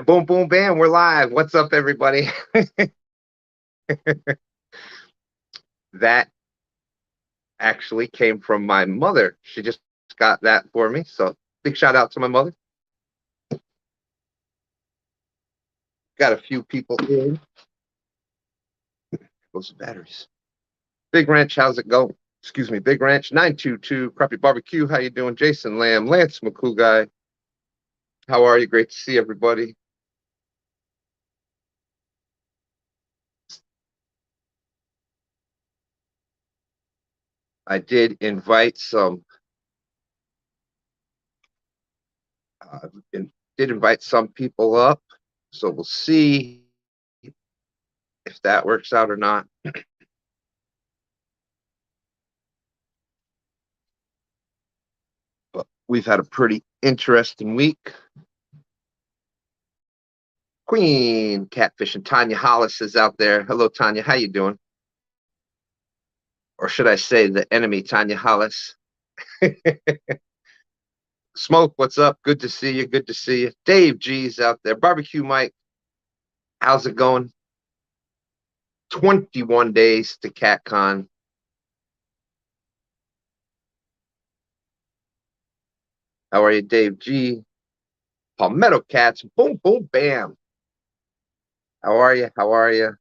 Boom, boom, bam, we're live. What's up, everybody? That actually came from my mother. She just got that for me. So big shout out to my mother. Got a few people in. Those batteries. Big Ranch, how's it going? Excuse me, Big Ranch 922 Crappie Barbecue. How you doing? Jason Lamb, Lance McCool guy. How are you? Great to see everybody. I did invite some people up, so we'll see if that works out or not. But we've had a pretty interesting week. Queen Catfish and Tanya Hollis is out there. Hello, Tanya. How you doing? Or should I say the enemy, Tanya Hollis? Smoke, what's up? Good to see you. Good to see you. Dave G's out there. Barbecue Mike, how's it going? 21 days to CatCon. How are you, Dave G? Palmetto Cats. Boom, boom, bam. How are you? How are you?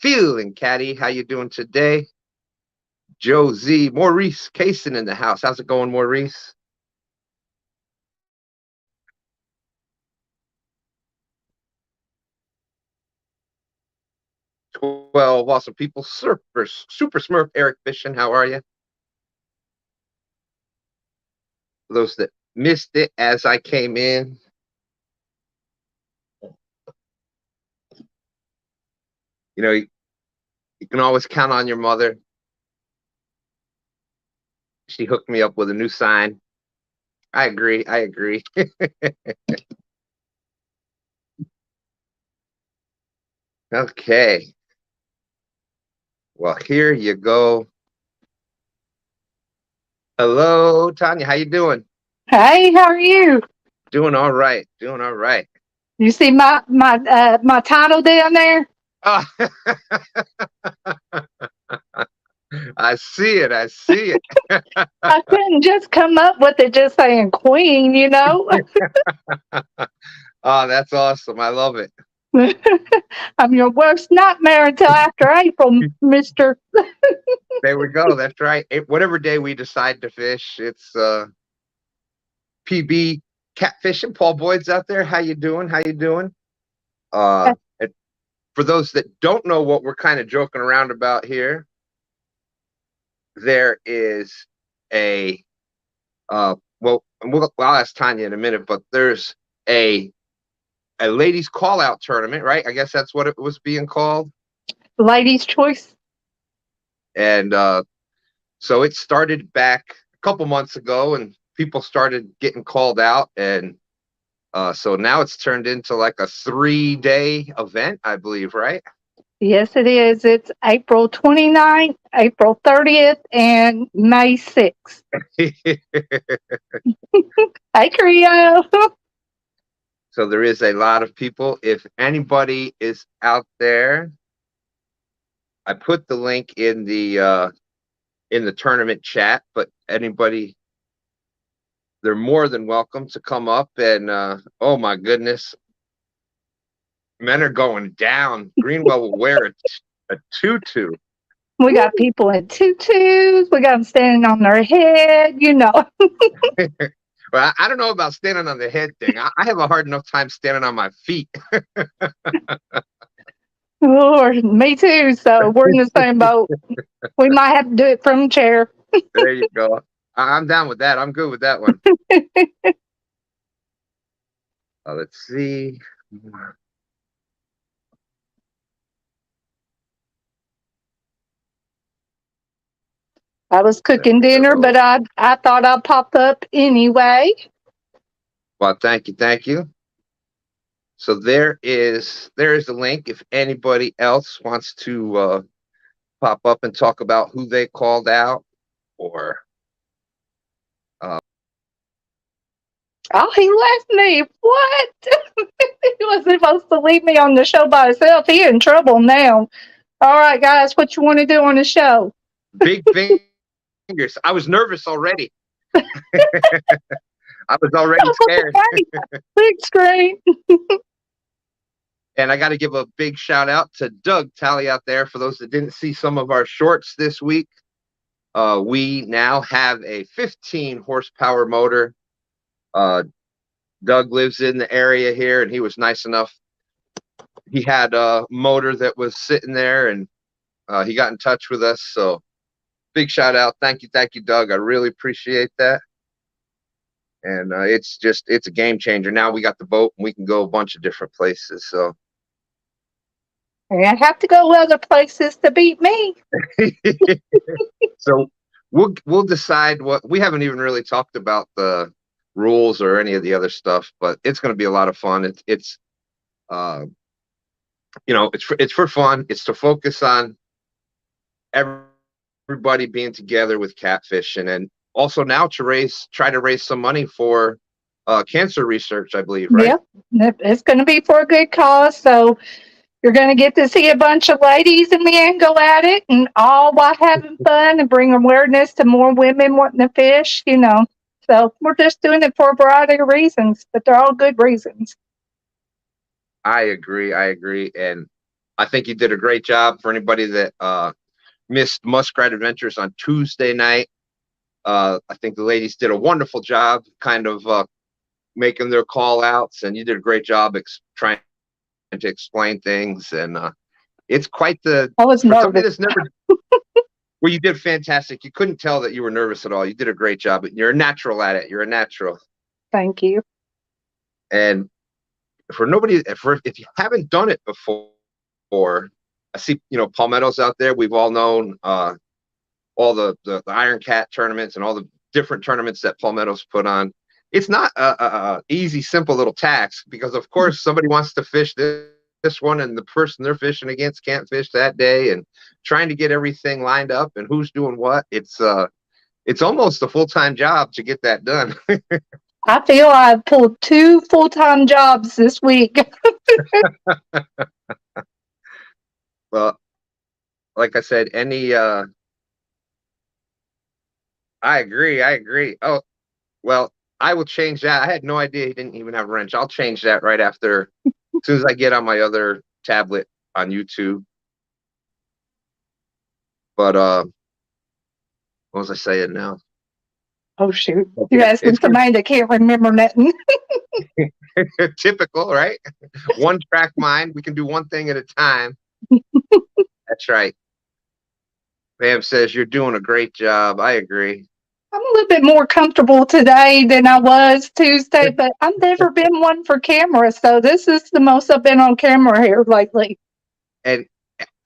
Feeling catty. How you doing today? Joe Z. Maurice Kaysen in the house. How's it going, Maurice? 12 awesome people. Super Smurf Eric Fishing. How are you? For those that missed it as I came in, you know, you can always count on your mother. She hooked me up with a new sign. I agree. I agree. Okay. Well, here you go. Hello, Tanya. How you doing? Hey, how are you? Doing all right. Doing all right. You see my title down there? Oh, I see it. I see it. I couldn't just come up with it just saying queen, you know? Oh, that's awesome. I love it. I'm your worst nightmare until after April, mister. There we go. That's right. Whatever day we decide to fish, it's PB catfishing. Paul Boyd's out there. How you doing? How you doing? For those that don't know what we're kind of joking around about here, there is a well, I'll ask Tanya in a minute, but there's a ladies call out tournament, right? I guess that's what it was being called. Ladies' choice. And so it started back a couple months ago, and people started getting called out, and so now it's turned into like a 3-day event, I believe, right? Yes, it is. It's April 29th, April 30th, and May 6th. Hey, Creo. So there is a lot of people. If anybody is out there, I put the link in the tournament chat, but anybody, they're more than welcome to come up and oh my goodness, men are going down. Greenwell will wear a tutu. We got people in tutus. We got them standing on their head, you know. Well, I don't know about standing on the head thing. I have a hard enough time standing on my feet. Lord, me too. So we're in the same boat. We might have to do it from a chair. There you go. I'm down with that. I'm good with that one. Let's see. I was cooking dinner, but I thought I'd pop up anyway. Well, thank you. Thank you. So there is the link if anybody else wants to pop up and talk about who they called out or Oh, he left me. What? He wasn't supposed to leave me on the show by himself. He in trouble now. All right, guys, what you want to do on the show? Big fingers. I was nervous already. I was already scared. Big screen. And I got to give a big shout out to Doug Talley out there. For those that didn't see some of our shorts this week, we now have a 15 horsepower motor. Doug lives in the area here, and he was nice enough. He had a motor that was sitting there, and he got in touch with us. So big shout out. Thank you, Doug. I really appreciate that. And it's a game changer. Now we got the boat, and we can go a bunch of different places. So I have to go other places to beat me. so we'll decide what. We haven't even really talked about the rules or any of the other stuff, but it's going to be a lot of fun. It's it's for fun. It's to focus on everybody being together with catfishing, and also now to try to raise some money for cancer research, I believe, right? Yep, it's going to be for a good cause. So you're going to get to see a bunch of ladies and men go at it, and all while having fun and bring awareness to more women wanting to fish. So we're just doing it for a variety of reasons, but they're all good reasons. I agree, and I think you did a great job. For anybody that missed Muskrat Adventures on Tuesday night, I think the ladies did a wonderful job kind of making their call outs, and you did a great job trying to explain things. And it's quite I was nervous. Well, you did fantastic. You couldn't tell that you were nervous at all. You did a great job. You're a natural at it. You're a natural. Thank you. And if you haven't done it before, I see, Palmetto's out there. We've all known all the Iron Cat tournaments and all the different tournaments that Palmetto's put on. It's not a easy, simple little task, because of course somebody wants to fish this one, and the person they're fishing against can't fish that day, and trying to get everything lined up and who's doing what. It's almost a full-time job to get that done. I feel I've pulled 2 full-time jobs this week. Well, like I said, I agree. Oh, well, I will change that. I had no idea he didn't even have a wrench. I'll change that right after, as soon as I get on my other tablet on YouTube. But what was I saying now? Oh, shoot. You're asking somebody that can't remember nothing. Typical, right? One track mind. We can do one thing at a time. That's right. Pam says you're doing a great job. I agree. I'm a little bit more comfortable today than I was Tuesday, but I've never been one for camera, so this is the most I've been on camera here lately. And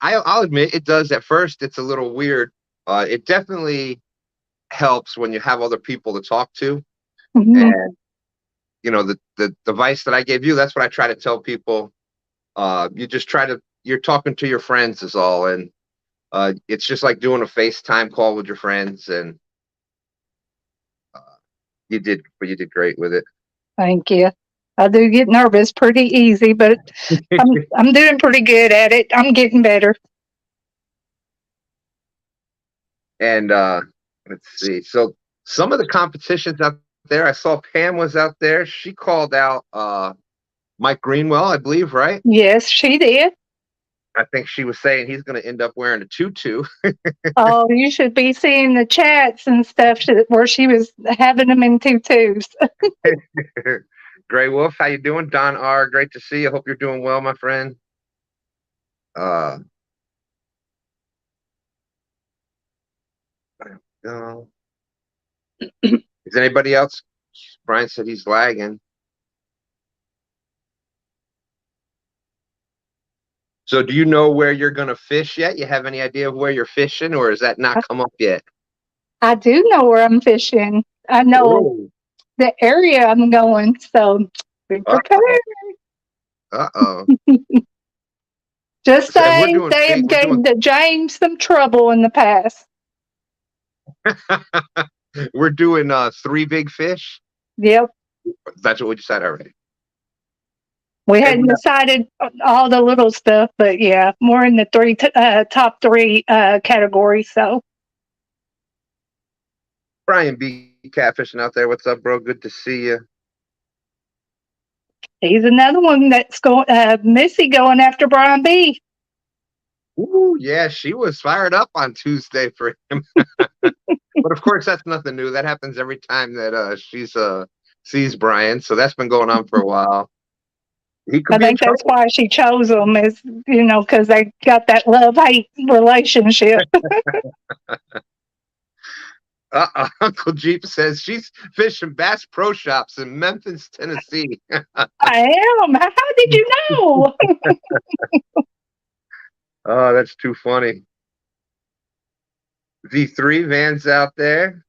I'll admit, it does at first. It's a little weird. It definitely helps when you have other people to talk to. Mm-hmm. And the advice that I gave you, that's what I try to tell people. You're talking to your friends is all, and it's just like doing a FaceTime call with your friends, and you did great with it. Thank you. I do get nervous pretty easy, but I'm doing pretty good at it. I'm getting better. And let's see. So some of the competitions out there, I saw Pam was out there. She called out Mike Greenwell, I believe, right? Yes, she did. I think she was saying he's going to end up wearing a tutu. Oh, you should be seeing the chats and stuff where she was having them in tutus. Gray Wolf, how you doing? Don R, great to see you. Hope you're doing well, my friend. Is anybody else? Brian said he's lagging. So do you know where you're going to fish yet? You have any idea of where you're fishing, or has that not come up yet? I do know where I'm fishing. I know the area I'm going, so be prepared. Uh-oh. Just saying, they have gave the James some trouble in the past. We're doing 3 big fish? Yep. That's what we decided already. We And hadn't decided all the little stuff, but yeah, more in the top three categories. So Brian B. Catfishing out there. What's up, bro? Good to see you. he's another one that's going. Missy going after Brian B. Ooh, yeah, she was fired up on Tuesday for him. But of course, that's nothing new. That happens every time that she's sees Brian. So that's been going on for a while. He could I be in think that's trouble. why she chose them, is because they got that love-hate relationship. Uncle Jeep says she's fishing Bass Pro Shops in Memphis, Tennessee. I am. How did you know? Oh, that's too funny. V3 Van's out there.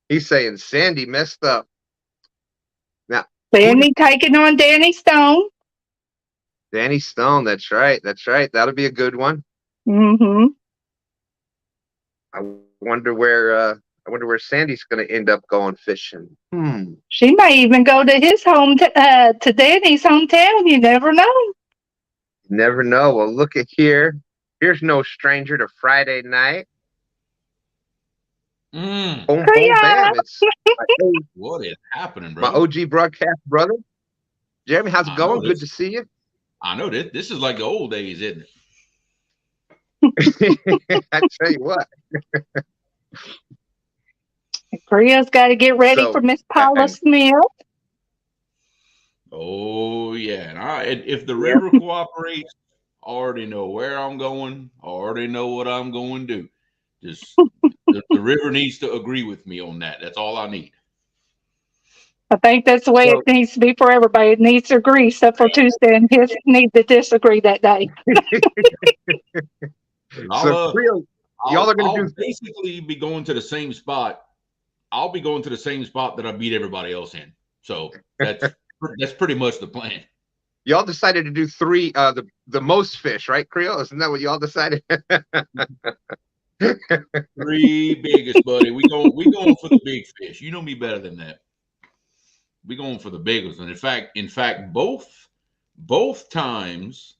He's saying Sandy messed up. Now, Danny taking on Danny Stone. Danny Stone. That's right. That's right. That'll be a good one. Mm-hmm. I wonder where Sandy's going to end up going fishing. She may even go to his home to Danny's hometown. You never know. Never know. Well, look at here. Here's no stranger to Friday night. Boom, boom, bam. It's what is happening, bro? My OG broadcast brother. Jeremy, how's it going? Good to see you. I know this. This is like the old days, isn't it? I tell you what. Priya's got to get ready for Miss Paula Smith. Oh, yeah. And if the river cooperates, I already know where I'm going. I already know what I'm going to do. Just the river needs to agree with me on that. That's all I need. I think that's the way it needs to be for everybody. It needs to agree, except for Tuesday, and his need to disagree that day. Y'all are going to basically be going to the same spot. I'll be going to the same spot that I beat everybody else in. So that's pretty much the plan. Y'all decided to do three, the most fish, right, Creole? Isn't that what y'all decided? 3 biggest, buddy. We going for the big fish. You know me better than that. We going for the biggest. And in fact, both times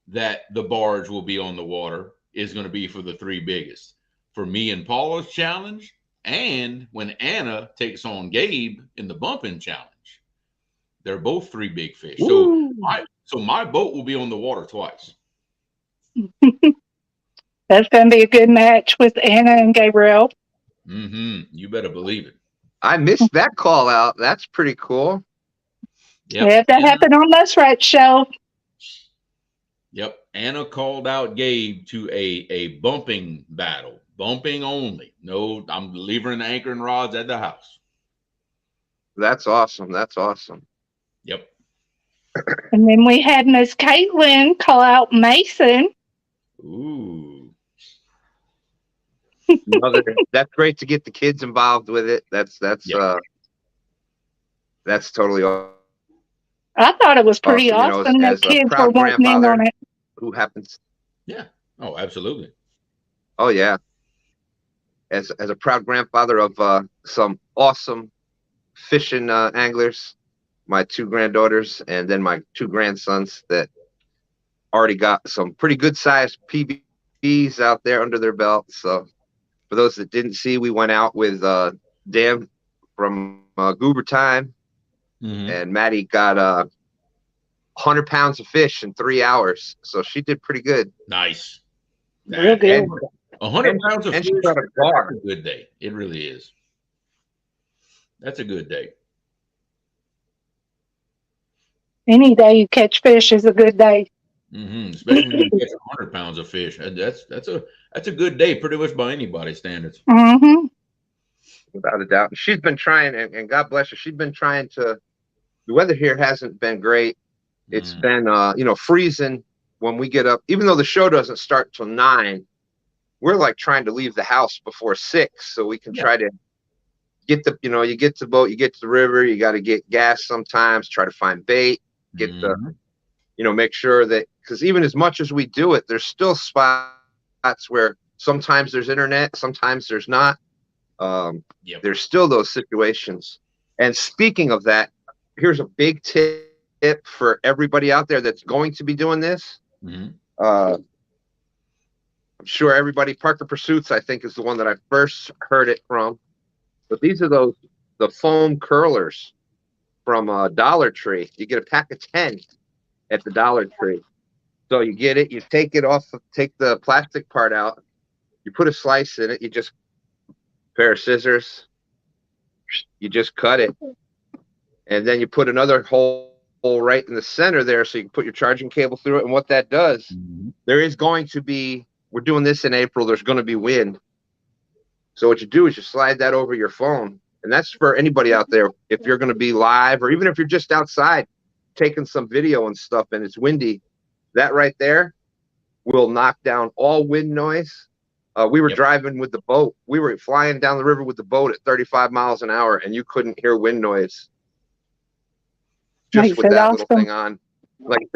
that the barge will be on the water is going to be for the 3 biggest. For me and Paula's challenge, and when Anna takes on Gabe in the bumping challenge. They're both 3 big fish. So my boat will be on the water twice. That's going to be a good match with Anna and Gabriel. Mm-hmm. You better believe it. I missed that call out. That's pretty cool. Yep, that happened on Muskrat Show. Yep. Anna called out Gabe to a bumping battle. Bumping only. No, I'm leaving the anchor and rods at the house. That's awesome. That's awesome. Yep. And then we had Miss Caitlin call out Mason. Ooh. That's great to get the kids involved with it. That's totally awesome. I thought it was pretty awesome that kids were wanting in on it. Who happens? Yeah. Oh, absolutely. Oh yeah. As a proud grandfather of some awesome fishing anglers, my 2 granddaughters and then my 2 grandsons that already got some pretty good sized PBs out there under their belt. So for those that didn't see, we went out with Dan from Goober Time, and Maddie got 100 pounds of fish in 3 hours. So she did pretty good. Nice. Real good. 100 pounds of fish. She got a bar. That's a good day. It really is. That's a good day. Any day you catch fish is a good day. Especially when you catch 100 pounds of fish. That's a good day, pretty much by anybody's standards. Without a doubt. She's been trying, and God bless her. She's been trying to. The weather here hasn't been great. It's been freezing when we get up. Even though the show doesn't start till 9, we're like trying to leave the house before 6 so we can try to get the. You get to the boat, you get to the river, you got to get gas sometimes. Try to find bait. Get the. Make sure that, because even as much as we do it, there's still spots where sometimes there's internet, sometimes there's not. There's still those situations. And speaking of that, here's a big tip for everybody out there that's going to be doing this. Mhm. I'm sure everybody, Parker Pursuits, I think, is the one that I first heard it from. But these are the foam curlers from Dollar Tree. You get a pack of 10 at the Dollar Tree. So you get it, you take it off, take the plastic part out, you put a slice in it, you just pair of scissors, you just cut it, and then you put another hole right in the center there so you can put your charging cable through it. And what that does, there is going to be, we're doing this in April, there's going to be wind. So what you do is you slide that over your phone. And that's for anybody out there. If you're going to be live, or even if you're just outside taking some video and stuff and it's windy, that right there will knock down all wind noise. We were driving with the boat. We were flying down the river with the boat at 35 miles an hour, and you couldn't hear wind noise just with that little thing on. Like,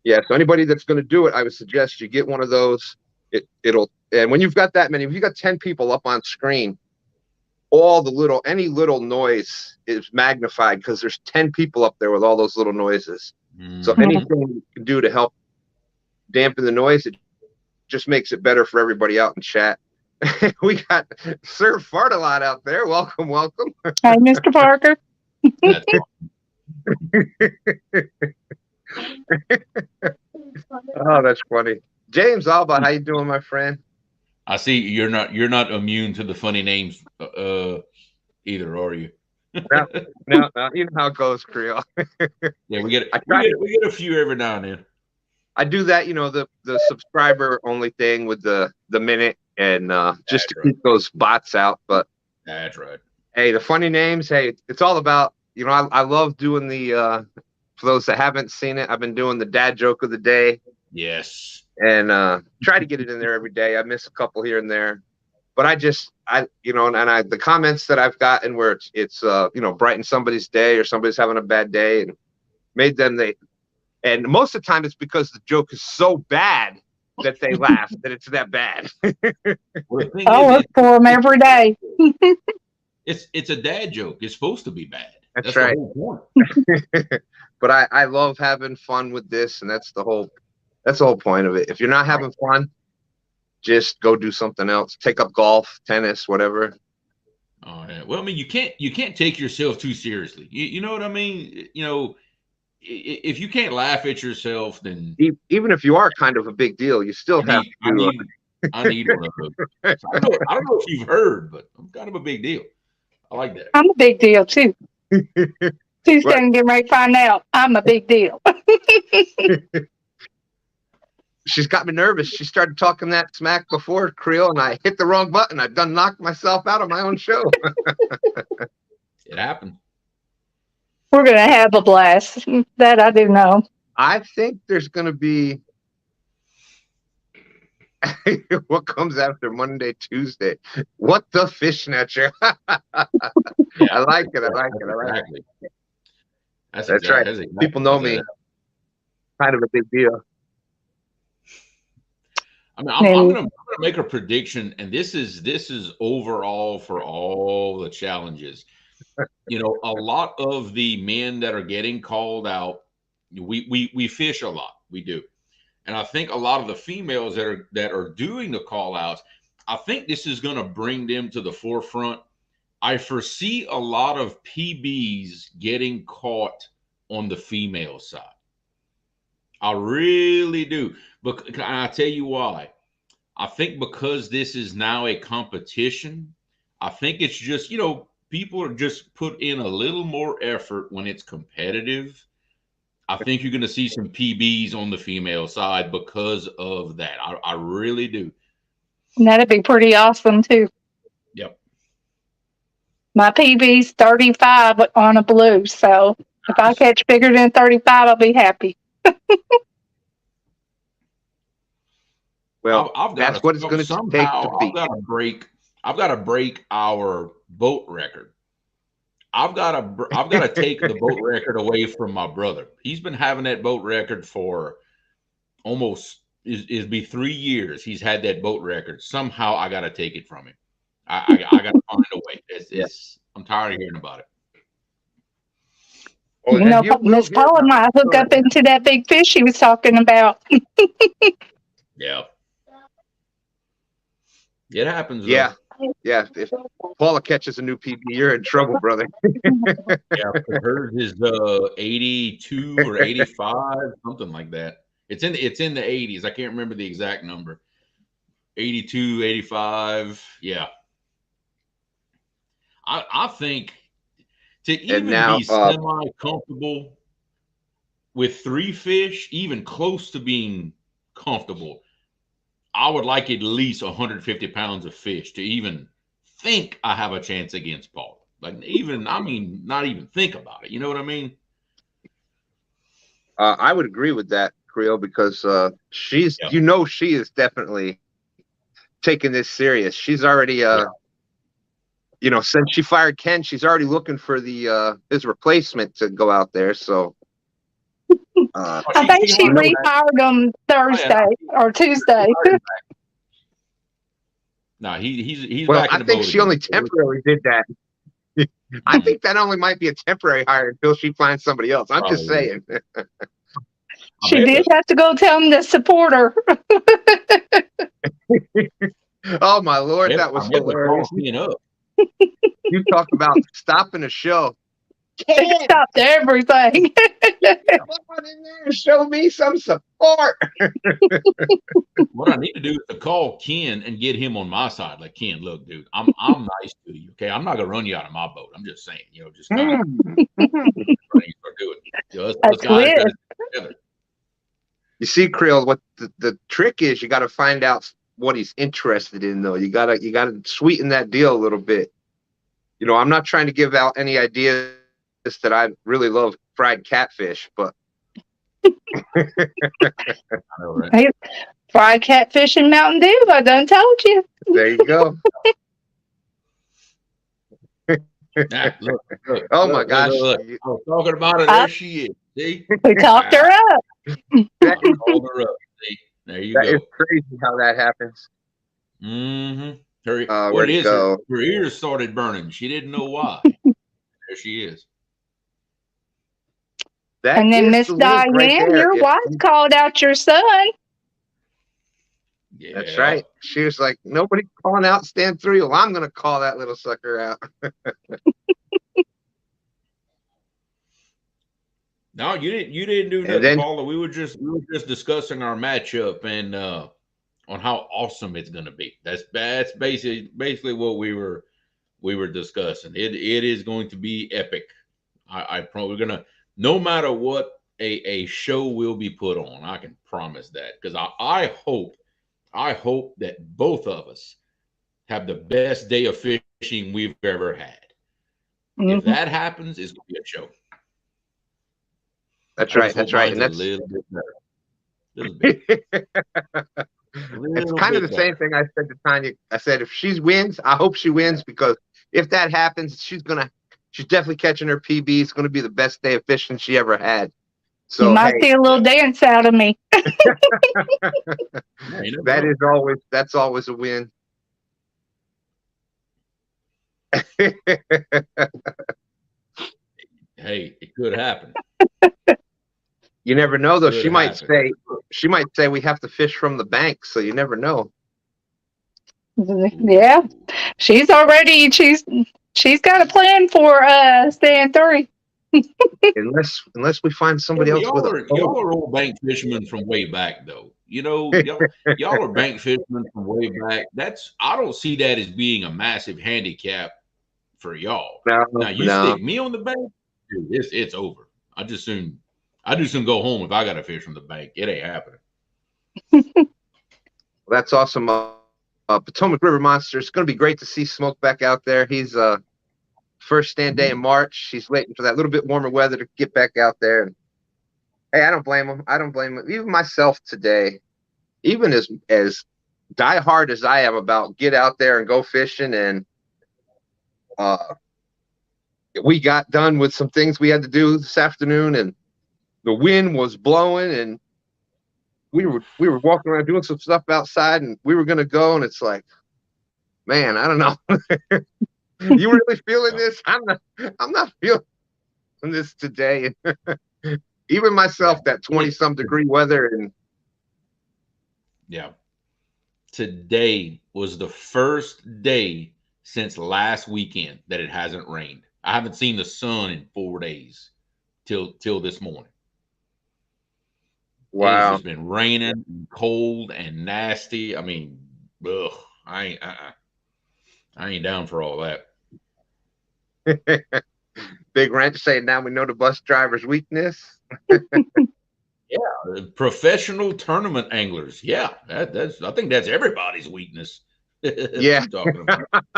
yeah. So anybody that's going to do it, I would suggest you get one of those. It'll, and when you've got that many, if you got 10 people up on screen, any little noise is magnified because there's 10 people up there with all those little noises. So anything you can do to help dampen the noise, it just makes it better for everybody out in chat. We got Sir Fartalot out there. Welcome. Hi, Mr. Parker. Oh, that's funny. James Alba, how you doing, my friend? I see you're not immune to the funny names either, are you? No, you know how it goes, Creole. Yeah, we get a few every now and then. I do that, the subscriber only thing with the minute, and just to keep those bots out. But that's right. Hey, the funny names. Hey, it's all about, I love doing the. For those that haven't seen it, I've been doing the dad joke of the day. Yes. And try to get it in there every day. I miss a couple here and there, but the comments that I've gotten where it's brighten somebody's day, or somebody's having a bad day, and made them and most of the time it's because the joke is so bad that they laugh that it's that bad. I look for them every day. It's a dad joke. It's supposed to be bad. That's right. The whole point. But I love having fun with this, and that's the whole point of it. If you're not having fun, just go do something else. Take up golf, tennis, whatever. Oh yeah. Well, I mean, you can't take yourself too seriously. You know what I mean? If you can't laugh at yourself, then even if you are kind of a big deal, you still have to. I need one of those. I don't know if you've heard, but I'm kind of a big deal. I like that. I'm a big deal too. She's going to get ready to find out I'm a big deal. She's got me nervous. She started talking that smack before, Creole, and I hit the wrong button. I've done knocked myself out of my own show. It happened. We're going to have a blast. That I do know. I think there's going to be what comes after Monday, Tuesday. What the fish snatcher? I like it. Exactly. That's right. That's exactly people know me. Kind of a big deal. I mean, I'm gonna make a prediction, and this is overall for all the challenges. A lot of the men that are getting called out, we fish a lot, we do, and I think a lot of the females that are doing the call outs, I think this is going to bring them to the forefront. I foresee a lot of PBs getting caught on the female side. I really do. But I'll tell you why. I think because this is now a competition, I think it's just, people are just put in a little more effort when it's competitive. I think you're going to see some PBs on the female side because of that. I really do. And that'd be pretty awesome too. Yep. My PB's 35 on a blue, so if I catch bigger than 35, I'll be happy. Well, that's what it's going to take to beat. I've got to break our boat record. I've got to take the boat record away from my brother. He's been having that boat record for almost it'll be 3 years. He's had that boat record. Somehow I got to take it from him. I got to find a way. I'm tired of hearing about it. Oh, You and know, you will Miss hear Paula about might hook up it. into that big fish he was talking about. Yeah. It happens Yeah, though. yeah. If Paula catches a new PB, you're in trouble, brother. Yeah, hers is 82 or 85, something like that. It's in the 80s. I can't remember the exact number. 82, 85. Yeah. I think to And even now, be semi comfortable with 3 fish, even close to being comfortable, I would like at least 150 pounds of fish to even think I have a chance against Paul. Like even, I mean, not even think about it. You know what I mean? I would agree with that, Creel, because she's, Yeah. she is definitely taking this serious. She's already, since she fired Ken, she's already looking for the his replacement to go out there. So, Oh, I think she hired him back. rehired him Thursday or Tuesday. No, he's well, back I in the think boat she again. only temporarily did that. I think that only might be a temporary hire until she finds somebody else. I'm just Probably. saying. She did have to go tell him to support her. Oh my Lord, that was I bet the hilarious. call clean up. You talk about stopping a show. It stopped everything. Come on in there and show me some support. What I need to do is to call Ken and get him on my side. Like, Ken, look, dude, I'm nice to you. Okay, I'm not gonna run you out of my boat. I'm just saying, just kind of start doing. Us guys got it together. You see, Creel, what the trick is, you got to find out what he's interested in, though. You gotta sweeten that deal a little bit. I'm not trying to give out any ideas that I really love fried catfish, but I know, right? Fried catfish and Mountain Dew. I done told you. there you go. Look, Oh my gosh. look. I was talking about it. There she is. See? We talked her up. That is, Called her up. See? There you that go. is crazy how that happens. Mm-hmm. Where'd it go? Her ears started burning. She didn't know why. There she is. That And then is Miss the link right Diane, there. your wife called out your son. Yeah. That's right. She was like, nobody's calling out stand 3. Well, I'm going to call that little sucker out. No, you didn't do nothing, Paula. We were just discussing our matchup and on how awesome it's going to be. That's basically what we were discussing. It is going to be epic. I probably gonna, no matter what a show will be put on. I can promise that, because I hope that both of us have the best day of fishing we've ever had. If that happens, it's gonna be a show. That's right. That's right. And that's a little bit better. Little bit. It's kind of the same thing I said to Tanya. I said, if she wins, I hope she wins, because if that happens, she's definitely catching her PB. It's going to be the best day of fishing she ever had. So you might see a little dance out of me. That's always a win. Hey, it could happen. You never know, though. She might say we have to fish from the bank, so you never know. Yeah, she's got a plan for stand 3. Unless we find somebody else with y'all are old bank fishermen from way back, though. Y'all are bank fishermen from way back. I don't see that as being a massive handicap for y'all. Now you stick me on the bank, dude, it's over. I just soon go home if I got to fish from the bank. It ain't happening. Well, that's awesome. Potomac River Monster. It's going to be great to see Smoke back out there. He's first stand day in March. He's waiting for that little bit warmer weather to get back out there. And, hey, I don't blame him. Even myself today, even as diehard as I am about get out there and go fishing, and we got done with some things we had to do this afternoon, and the wind was blowing, and we were walking around doing some stuff outside, and we were going to go, and it's like, man, I don't know. You really feeling this? I'm not feeling. this today. Even myself, that 20-some degree weather, and Yeah. Today was the first day since last weekend that it hasn't rained. I haven't seen the sun in 4 days till this morning. It has wow. just been raining and cold and nasty. I mean, ugh, I ain't down for all that. Big Wrench saying now we know the bus driver's weakness. Professional tournament anglers. Yeah, that's I think that's everybody's weakness. What Yeah. you talking about?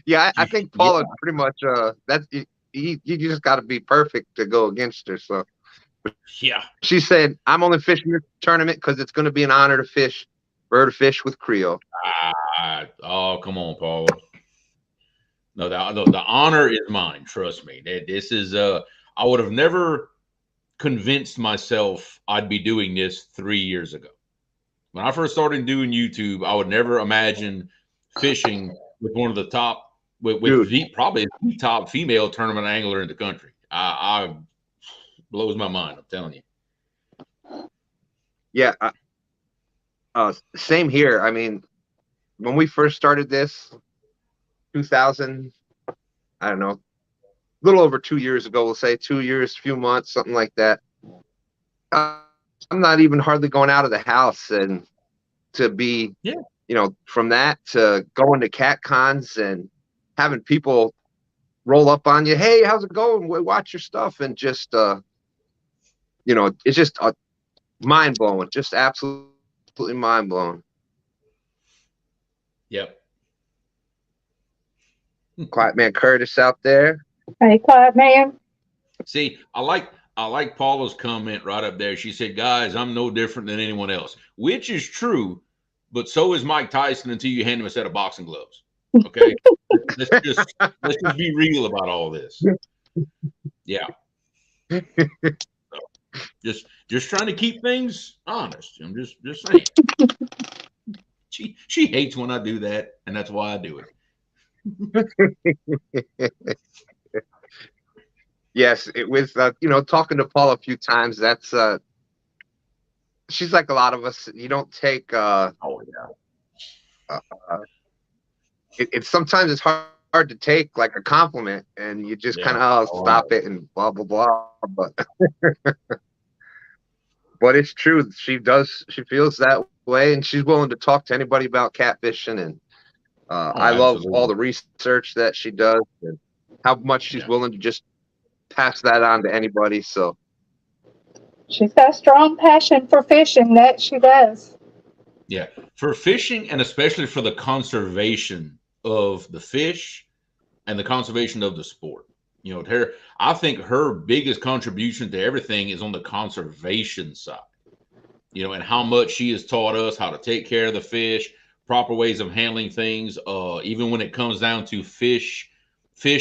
Yeah, I think Yeah, Paula pretty much that's you just got to be perfect to go against her. So yeah. she said, "I'm only fishing this tournament because it's going to be an honor to fish for her to fish with Creole." Oh, come on, Paula. No, the honor is mine. Trust me. This is I would have never convinced myself I'd be doing this 3 years ago. When I first started doing YouTube, I would never imagine fishing with one of the top, with Dude, probably the top female tournament angler in the country. I blows my mind. I'm telling you. yeah, same here. I mean, when we first started this, 2000, I don't know, a little over 2 years ago, we'll say 2 years, few months, something like that. Uh, I'm not even hardly going out of the house, and to be, Yeah. from that to going to cat cons and having people roll up on you, hey, how's it going? We watch your stuff, and just it's just mind blowing, just absolutely mind blowing. Yep. Quiet Man Curtis out there. Hey, quiet man. See, I like Paula's comment right up there. She said, "Guys, I'm no different than anyone else," which is true, but so is Mike Tyson until you hand him a set of boxing gloves. Okay, let's just be real about all this. Yeah, just trying to keep things honest. I'm just saying. She hates when I do that, and that's why I do it. Yes, it was talking to Paul a few times. That's she's like a lot of us. You don't take Oh yeah. it's sometimes it's hard to take like a compliment, and you just kind of stop it and blah blah blah. But it's true. She feels that way, and she's willing to talk to anybody about catfishing. And I love Absolutely. all the research that she does, and how much she's willing to just pass that on to anybody. So She's got a strong passion for fishing, that she does. Yeah, for fishing and especially for the conservation of the fish and the conservation of the sport. I think her biggest contribution to everything is on the conservation side. And how much she has taught us how to take care of the fish, proper ways of handling things, even when it comes down to fish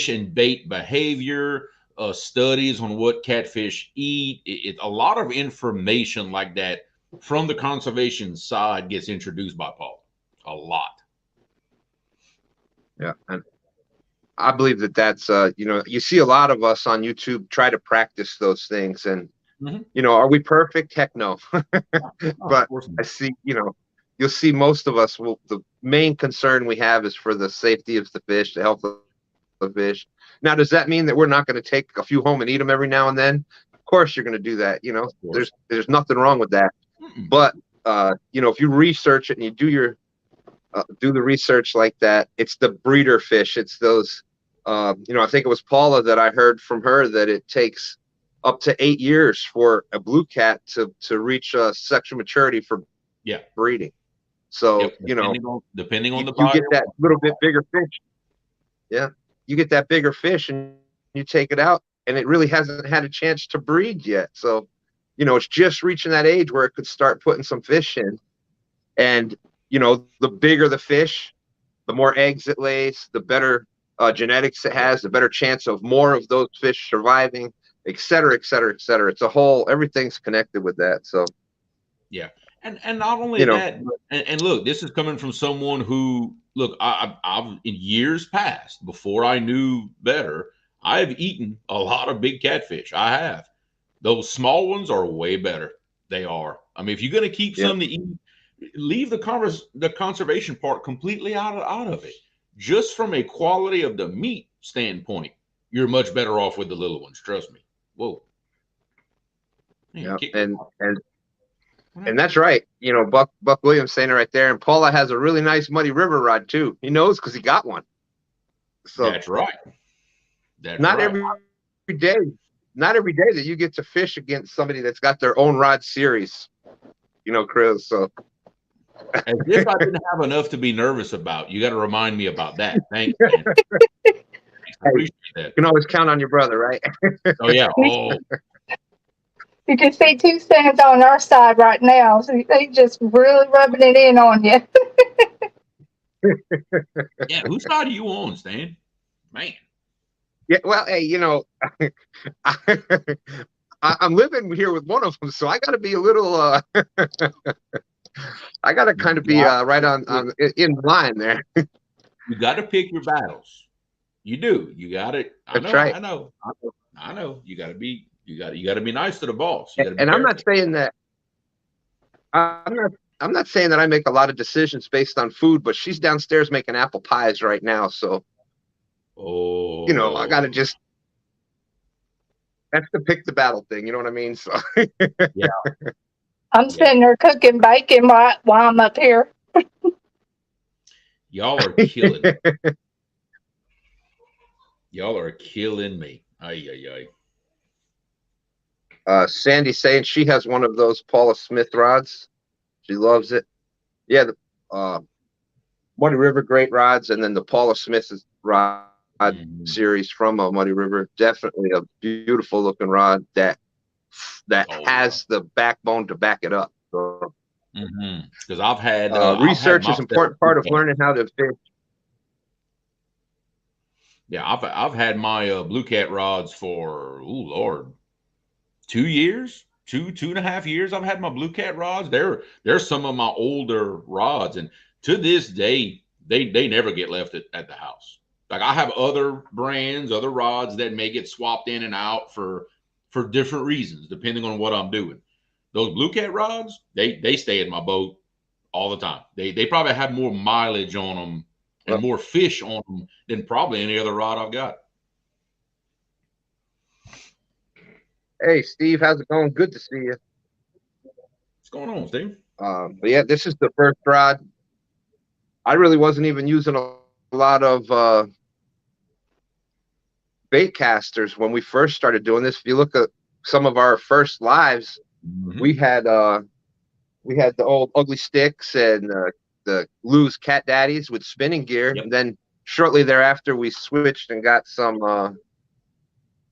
and bait behavior, studies on what catfish eat. A lot of information like that from the conservation side gets introduced by Paul. A lot. yeah, and I believe that's you see a lot of us on YouTube try to practice those things, and are we perfect? Heck no. But I see, you'll see most of us the main concern we have is for the safety of the fish, the health of the fish. Now, does that mean that we're not going to take a few home and eat them every now and then? Of course you're going to do that. There's nothing wrong with that. But if you research it and you do the research like that, it's the breeder fish. It's those I think it was Paula that I heard from her that it takes up to 8 years for a blue cat to reach sexual maturity for breeding. So depending on the you get that little bit bigger fish. Yeah, you get that bigger fish and you take it out, and it really hasn't had a chance to breed yet. So it's just reaching that age where it could start putting some fish in. And the bigger the fish, the more eggs it lays, the better genetics it has, the better chance of more of those fish surviving, et cetera, et cetera, et cetera. It's everything's connected with that. So yeah. And not only that, and look, this is coming from someone who, look, I've in years past, before I knew better, I've eaten a lot of big catfish. I have. Those small ones are way better. They are. I mean, if you're going to keep Yep. some to eat, leave the conservation part completely out of it. Just from a quality of the meat standpoint, you're much better off with the little ones. Trust me. Whoa. Man, Yeah, and What that's right. You know, Buck Williams saying it right there. And Paula has a really nice Muddy River rod too. He knows because he got one. So That's right. That's not right. every day, not every day that you get to fish against somebody that's got their own rod series. You know, Chris. So As if I didn't have enough to be nervous about. You got to remind me about that. Thanks, man. I appreciate that. you can always count on your brother, right? Oh yeah. Oh, You can see two stands on our side right now. So they just really rubbing it in on you. yeah. Whose side are you on, Stan? Man. Yeah. Well, hey, you know, I'm living here with one of them, so I got to be a little. I got to kind of be right on in line there. You got to pick your battles. You do. You got it. That's right. I know. You got to be. You got to be nice to the boss. You got to be And careful. I'm not saying that. I'm not saying that I make a lot of decisions based on food, but she's downstairs making apple pies right now, so. Oh. You know, I got to just. That's the pick the battle thing. You know what I mean? So. Yeah. I'm sitting there cooking bacon while I'm up here. Y'all are killing me. Y'all are killing me. Ay, ay, ay. Sandy saying she has one of those Paula Smith rods. She loves it. Yeah, the Muddy River great rods, and then the Paula Smith rod series from Muddy River. Definitely a beautiful looking rod that has the backbone to back it up. So, because I've had research is an important part of learning how to fish. Yeah, I've had my Blue Cat rods for 2 years, two and a half years. I've had my Blue Cat rods. They're some of my older rods, and to this day, they never get left at the house. Like I have other brands, other rods that may get swapped in and out for different reasons, depending on what I'm doing. Those Blue Cat rods, they stay in my boat all the time. They probably have more mileage on them and more fish on them than probably any other rod I've got. Hey, Steve, how's it going? Good to see you. What's going on, Steve? But yeah, this is the first rod. I really wasn't even using a lot of bait casters when we first started doing this. If you look at some of our first lives, we had the old ugly sticks and the loose cat daddies with spinning gear. Yep. And then shortly thereafter, we switched and got some.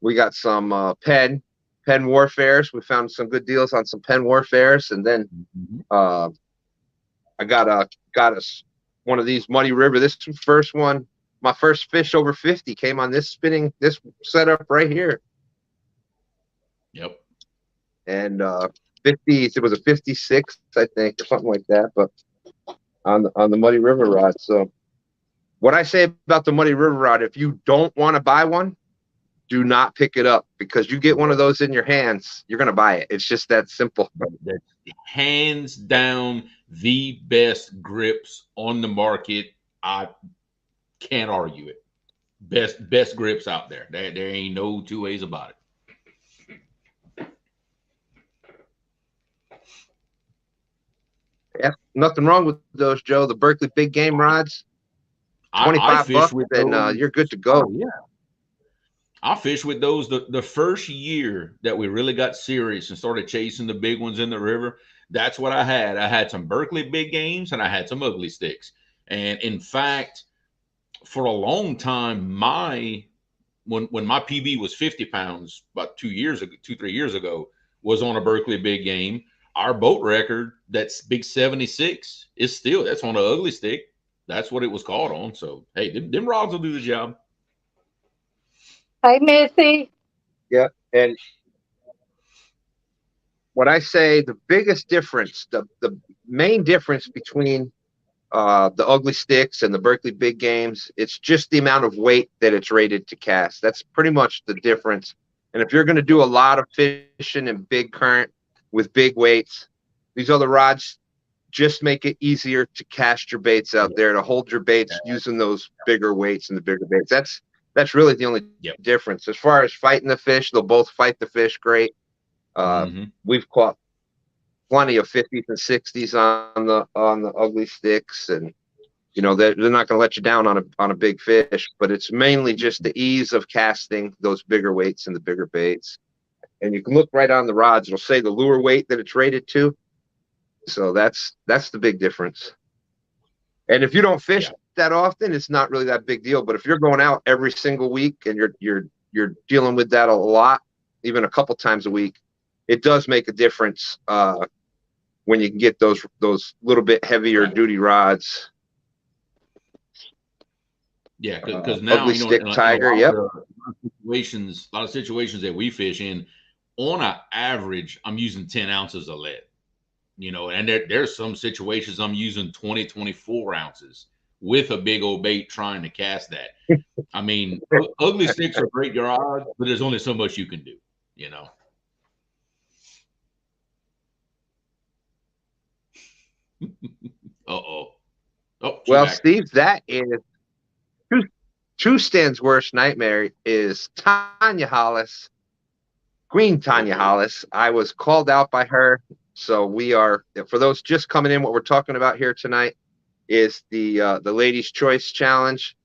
We got some Penn Warfares. We found some good deals on some Penn Warfares, and then I got us one of these Muddy River. This first one, my first fish over 50 came on this setup right here. Yep. And 50, it was a 56, I think, or something like that, but on the Muddy River rod. So what I say about the Muddy River rod, if you don't want to buy one, do not pick it up, because you get one of those in your hands, you're going to buy it. It's just that simple. That's hands down the best grips on the market. I can't argue it. Best grips out there. There ain't no two ways about it. Yeah, nothing wrong with those, Joe. The Berkeley big game rods, $25, and you're good to go. Oh, yeah. I fished with those the first year that we really got serious and started chasing the big ones in the river. That's what I had. I had some Berkeley big games and I had some ugly sticks. And in fact, for a long time, when my PB was 50 pounds about 3 years ago, was on a Berkeley big game. Our boat record, that's big 76, that's on an ugly stick. That's what it was caught on. So hey, them rods will do the job. Hey, Missy. Yeah, and what I say, the biggest difference, the main difference between the ugly sticks and the Berkeley big games. It's just the amount of weight that it's rated to cast. That's pretty much the difference. And if you're going to do a lot of fishing in big current with big weights, these other rods just make it easier to cast your baits out there, to hold your baits using those bigger weights and the bigger baits. That's really the only difference. As far as fighting the fish, they'll both fight the fish great. We've caught plenty of 50s and 60s on the ugly sticks, and you know they're not going to let you down on a big fish. But it's mainly just the ease of casting those bigger weights and the bigger baits. And you can look right on the rods; it'll say the lure weight that it's rated to. So that's the big difference. And if you don't fish that often, it's not really that big deal. But if you're going out every single week and you're dealing with that a lot, even a couple times a week, it does make a difference when you can get those little bit heavier duty rods. Yeah, because now ugly stick tiger. A lot of situations that we fish in, on an average, I'm using 10 ounces of lead. You know, and there's some situations I'm using 20, 24 ounces with a big old bait trying to cast that. I mean, ugly sticks are great rods, but there's only so much you can do, you know. Oh, well, Steve, that is True Stan's worst nightmare is Tanya Hollis, Queen Tanya Hollis. I was called out by her. So we are, for those just coming in, what we're talking about here tonight is the Ladies' Choice Challenge.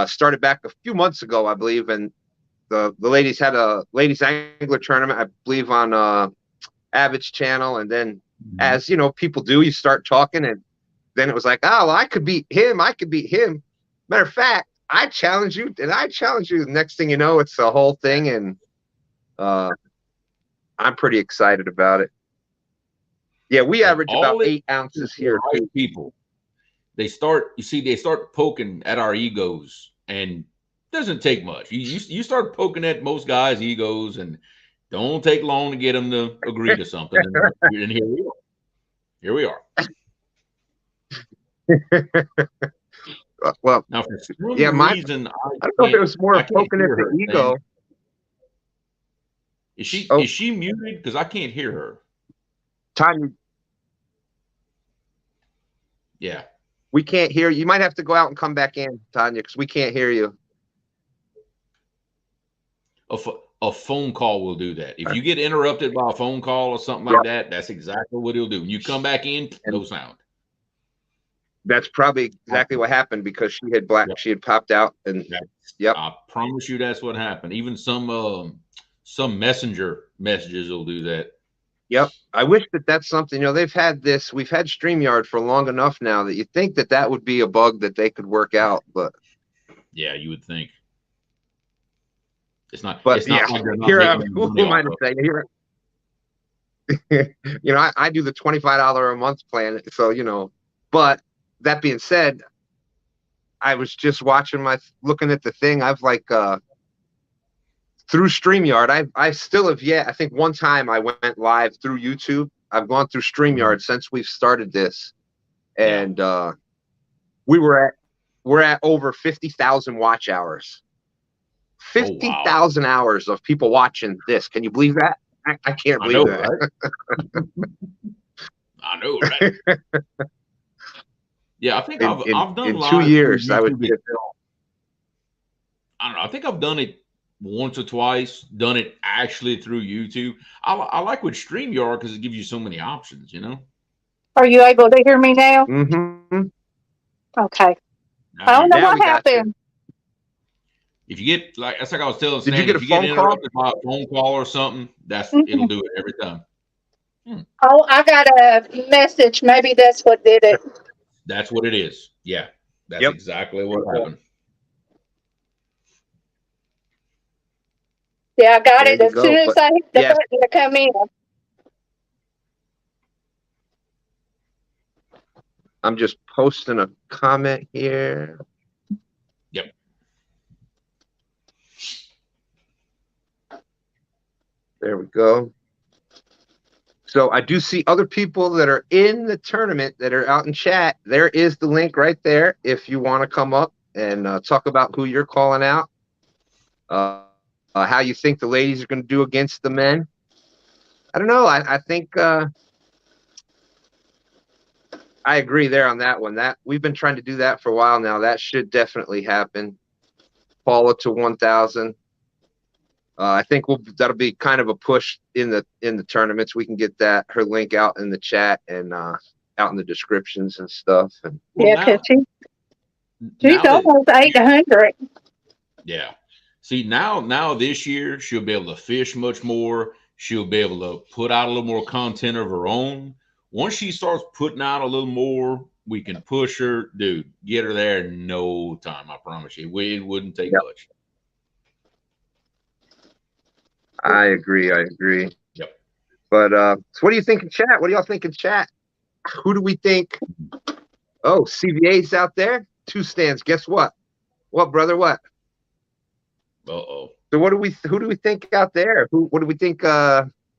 Started back a few months ago, I believe, and the ladies had a ladies angler tournament, I believe, on Abbott's channel. And then, as you know, people do, you start talking, and then it was like, oh, well, I could beat him. I could beat him. Matter of fact, I challenge you, and I challenge you. The next thing you know, it's the whole thing, and I'm pretty excited about it. Yeah, we average about 8 ounces here. Right, people, they start poking at our egos, and it doesn't take much. You start poking at most guys' egos, and don't take long to get them to agree to something. And here we are. Here we are. Well, now for some reason, I don't know if it was more poking at the ego. Is she muted? Because I can't hear her. Tanya. Yeah. We can't hear you. You might have to go out and come back in, Tanya, because we can't hear you. A phone call will do that. If you get interrupted by a phone call or something like that, that's exactly what it'll do. When you come back in, no sound. That's probably exactly what happened, because she had popped out, and I promise you that's what happened. Even some messenger messages will do that. Yep. I wish that's something, we've had StreamYard for long enough now that you think that would be a bug that they could work out, but yeah, you would think. It's not. But it's not like who am I to say? Here, I do the $25 a month plan, so but that being said, I was just looking at the thing. I've through StreamYard, I still have yet. I think one time I went live through YouTube. I've gone through StreamYard since we've started this, and we're at over 50,000 watch hours. 50,000 hours of people watching this. Can you believe that? I can't believe that. Right? I know, right? Yeah, I think I've done in 2 years. I would. I don't know. I think I've done it once or twice. Done it actually through YouTube. I like with StreamYard because it gives you so many options. Are you able to hear me now? Mm-hmm. Okay. I don't know what happened. If you get that's like I was telling Stan, did you get if you get interrupted by a phone call or something, it'll do it every time. Oh, I got a message. Maybe that's what did it. That's what it is. Yeah, that's exactly what happened. Yeah, I got it as soon as I hit the button to come in. I'm just posting a comment here. Yep. There we go. So I do see other people that are in the tournament that are out in chat. There is the link right there if you want to come up and talk about who you're calling out, how you think the ladies are going to do against the men. I don't know. I think I agree there on that one. That we've been trying to do that for a while now. That should definitely happen. Paula to 1,000. I think that'll be kind of a push in the tournaments. We can get her link out in the chat and out in the descriptions and stuff. And because she's almost 800. Yeah. See, now this year she'll be able to fish much more. She'll be able to put out a little more content of her own. Once she starts putting out a little more, we can push her, dude. Get her there in no time. I promise you, it wouldn't take much. I agree. Yep. But so what do you think in chat? What do y'all think in chat? Who do we think? Oh, CVA's out there. 2 stands. Guess what? What, brother? What? Uh-oh. So who do we think out there? What do we think?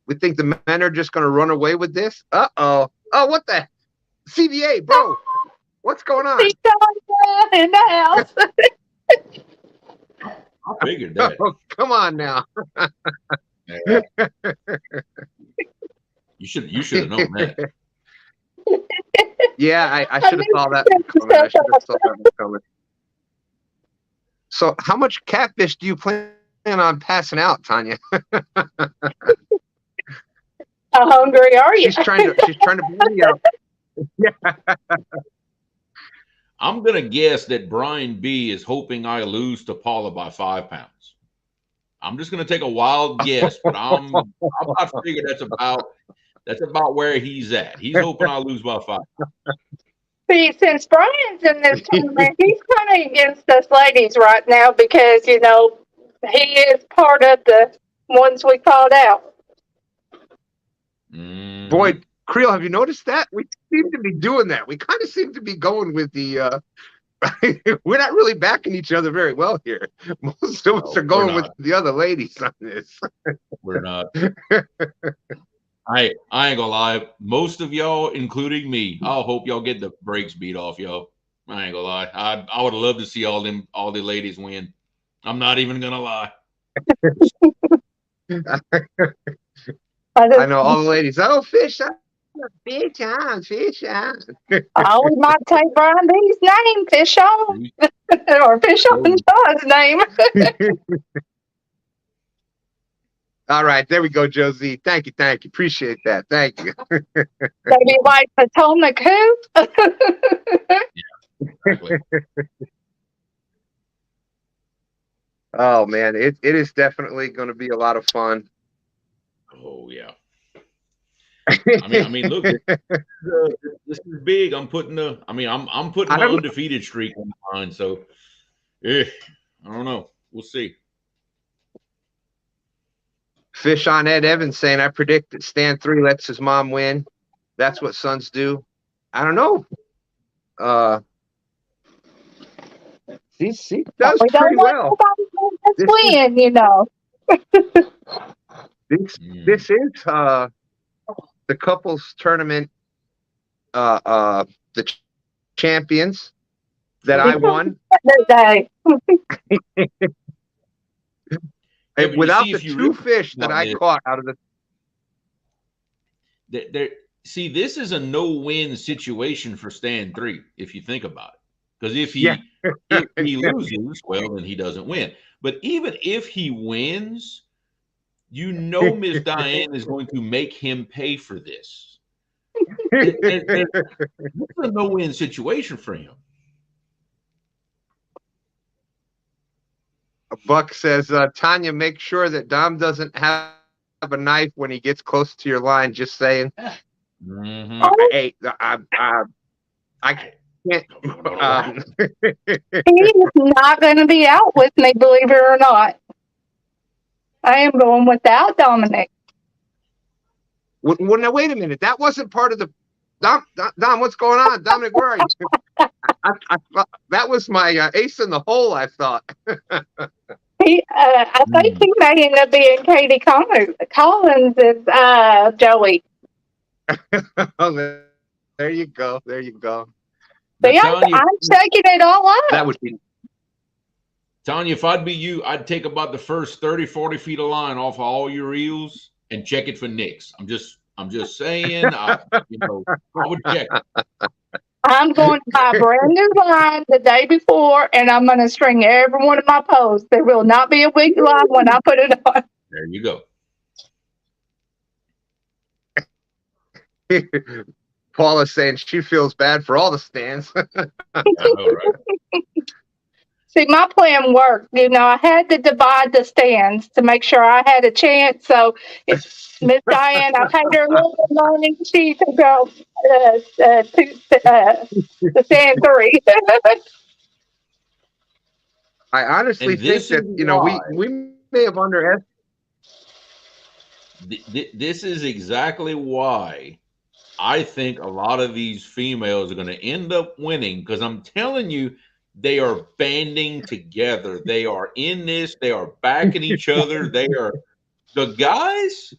We think the men are just going to run away with this? Uh-oh. Oh, what the? CVA, bro. What's going on? She's in the house. I figured that. Oh, come on now. You should have known that. Yeah, I should have saw that coming. So how much catfish do you plan on passing out, Tanya? How hungry are you? She's trying to bring you up. Yeah. I'm gonna guess that Brian B is hoping I lose to Paula by 5 pounds. I'm just gonna take a wild guess, but I'm about to figure that's about where he's at. He's hoping I lose by 5 pounds. See, since Brian's in this tournament, he's kind of against us ladies right now because, he is part of the ones we called out. Boy, Creel, have you noticed that? We seem to be doing that. We kind of seem to be going with the we're not really backing each other very well here. Most of us are going with the other ladies on this. We're not. I ain't gonna lie. Most of y'all, including me, I'll hope y'all get the brakes beat off y'all. I ain't gonna lie. I would love to see all the ladies win. I'm not even gonna lie. I know all the ladies. Oh, fish on. Fish on. Oh, we might take Brian B's name, Fish on. Or Fish on John's name. All right, there we go, Josie. Thank you. Appreciate that. Thank you. Maybe like Potomac who? Yeah, exactly. Oh man, it is definitely going to be a lot of fun. Oh yeah. I mean, look, this is big. I'm putting my undefeated streak on the line. So, I don't know. We'll see. Fish on Ed Evans saying, I predict that stand 3 lets his mom win. That's what sons do. I don't know. He does pretty well. Win, This is the couples tournament, the champions that I won. Without the 2 fish that I caught out of see, this is a no-win situation for stand 3, if you think about it. Because if he loses, well, then he doesn't win. But even if he wins, Miss Diane is going to make him pay for this. It's a no-win situation for him. Buck says, Tanya, make sure that Dom doesn't have a knife when he gets close to your line. Just saying. Mm-hmm. Hey, I can't. He's not going to be out with me, believe it or not. I am going without Dominic. Well, now wait a minute. That wasn't part of the Dom. What's going on, Dominic? Where are you? That was my ace in the hole. I thought. I think he may end up being Katie Collins' Joey. Oh, there you go. There you go. Now, See, I'm shaking it all That up. would be Tanya, if I'd be you, I'd take about the first 30, 40 feet of line off of all your reels and check it for nicks. I'm just saying, I would check it. I'm going to buy a brand new line the day before, and I'm going to string every one of my posts. There will not be a weak line when I put it on. There you go. Paula's saying she feels bad for all the stands. I know, right? See, my plan worked. I had to divide the stands to make sure I had a chance. So, Miss Diane, I paid her a little bit of money. She could go to stand 3. I honestly And think this is that why. we may have underestimated. This is exactly why I think a lot of these females are going to end up winning, because I'm telling you, they are banding together. They are in this. They are backing each other. They are the guys.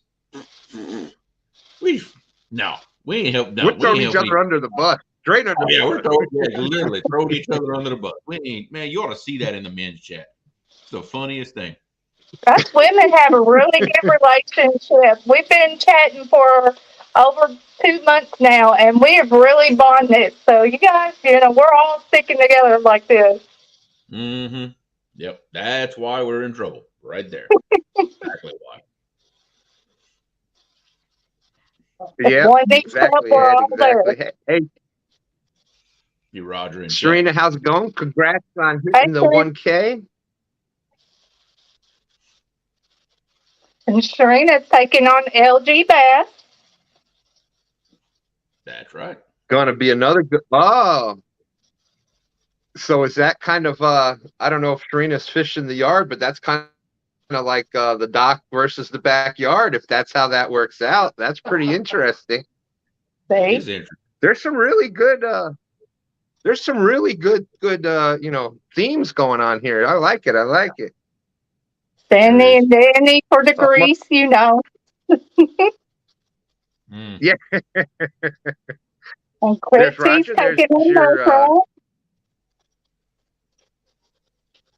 We no, we ain't help. We're No, we throwing ain't each helping. other under the bus, straight under the Yeah, we're bus. literally throwing each other under the bus. We ain't, man. You ought to see that in the men's chat. It's the funniest thing. Us women have a really good relationship. We've been chatting for over 2 months now, and we have really bonded. So, you guys, we're all sticking together like this. Mm-hmm. Yep. That's why we're in trouble. Right there. Exactly why. If Yeah, one needs help, exactly, we're Ed. all there. Exactly. Hey, You Roger in chat. Serena, how's it going? Congrats on Hey, hitting the Chris. 1K. And Sharina's taking on LG Bass. That's right. Going to be another good. Oh, so is that kind of I don't know if Serena's fishing the yard, but that's kind of like the dock versus the backyard. If that's how that works out, that's pretty interesting. It is See? interesting. There's some really good themes going on here. I like it. I like it. Sandy and Danny for the grease, Mm. Yeah. And There's Chrissy's Roger. There's taking on your Nitro.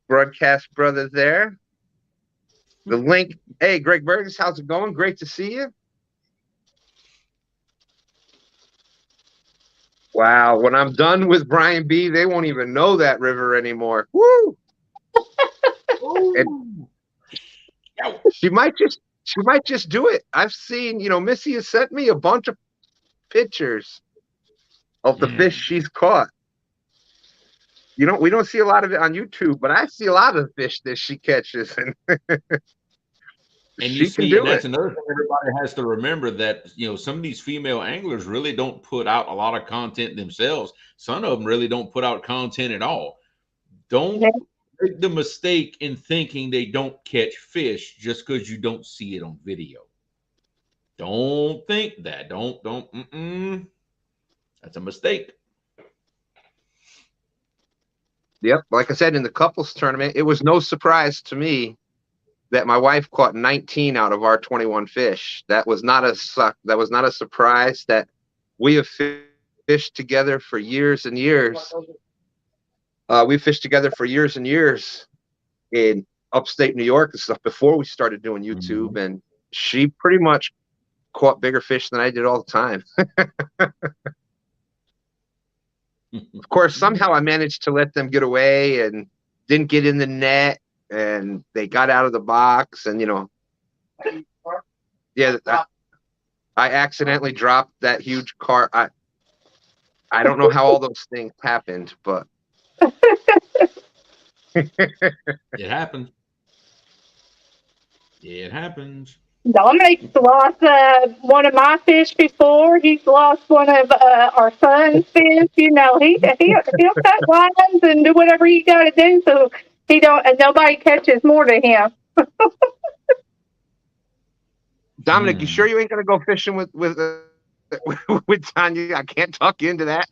broadcast brother there. The link. Hey, Greg Burgess, how's it going? Great to see you. Wow. When I'm done with Brian B, they won't even know that river anymore. Woo! And she might just do it. I've seen, Missy has sent me a bunch of pictures of the fish she's caught. We don't see a lot of it on YouTube, but I see a lot of fish that she catches, and And she can do that's it. another thing everybody has to remember, that some of these female anglers really don't put out a lot of content themselves. Some of them really don't put out content at all. Don't make the mistake in thinking they don't catch fish just because you don't see it on video. Don't think that. Don't. That's a mistake. Yep. Like I said, in the couples tournament, it was no surprise to me that my wife caught 19 out of our 21 fish. That was not a surprise. That we have fished together for years and years. We fished together for years and years in upstate New York and stuff before we started doing YouTube, Mm-hmm. and she pretty much caught bigger fish than I did all the time. Of course, somehow I managed to let them get away and didn't get in the net, and they got out of the box, and yeah, I accidentally dropped that huge carp. I don't know how all those things happened, but It happens. It happens. Dominic's lost one of my fish before. He's lost one of our son's fish. He'll cut lines and do whatever he got to do, so he don't. And nobody catches more than him. Dominic, you sure you ain't gonna go fishing with with Tanya? I can't talk you into that.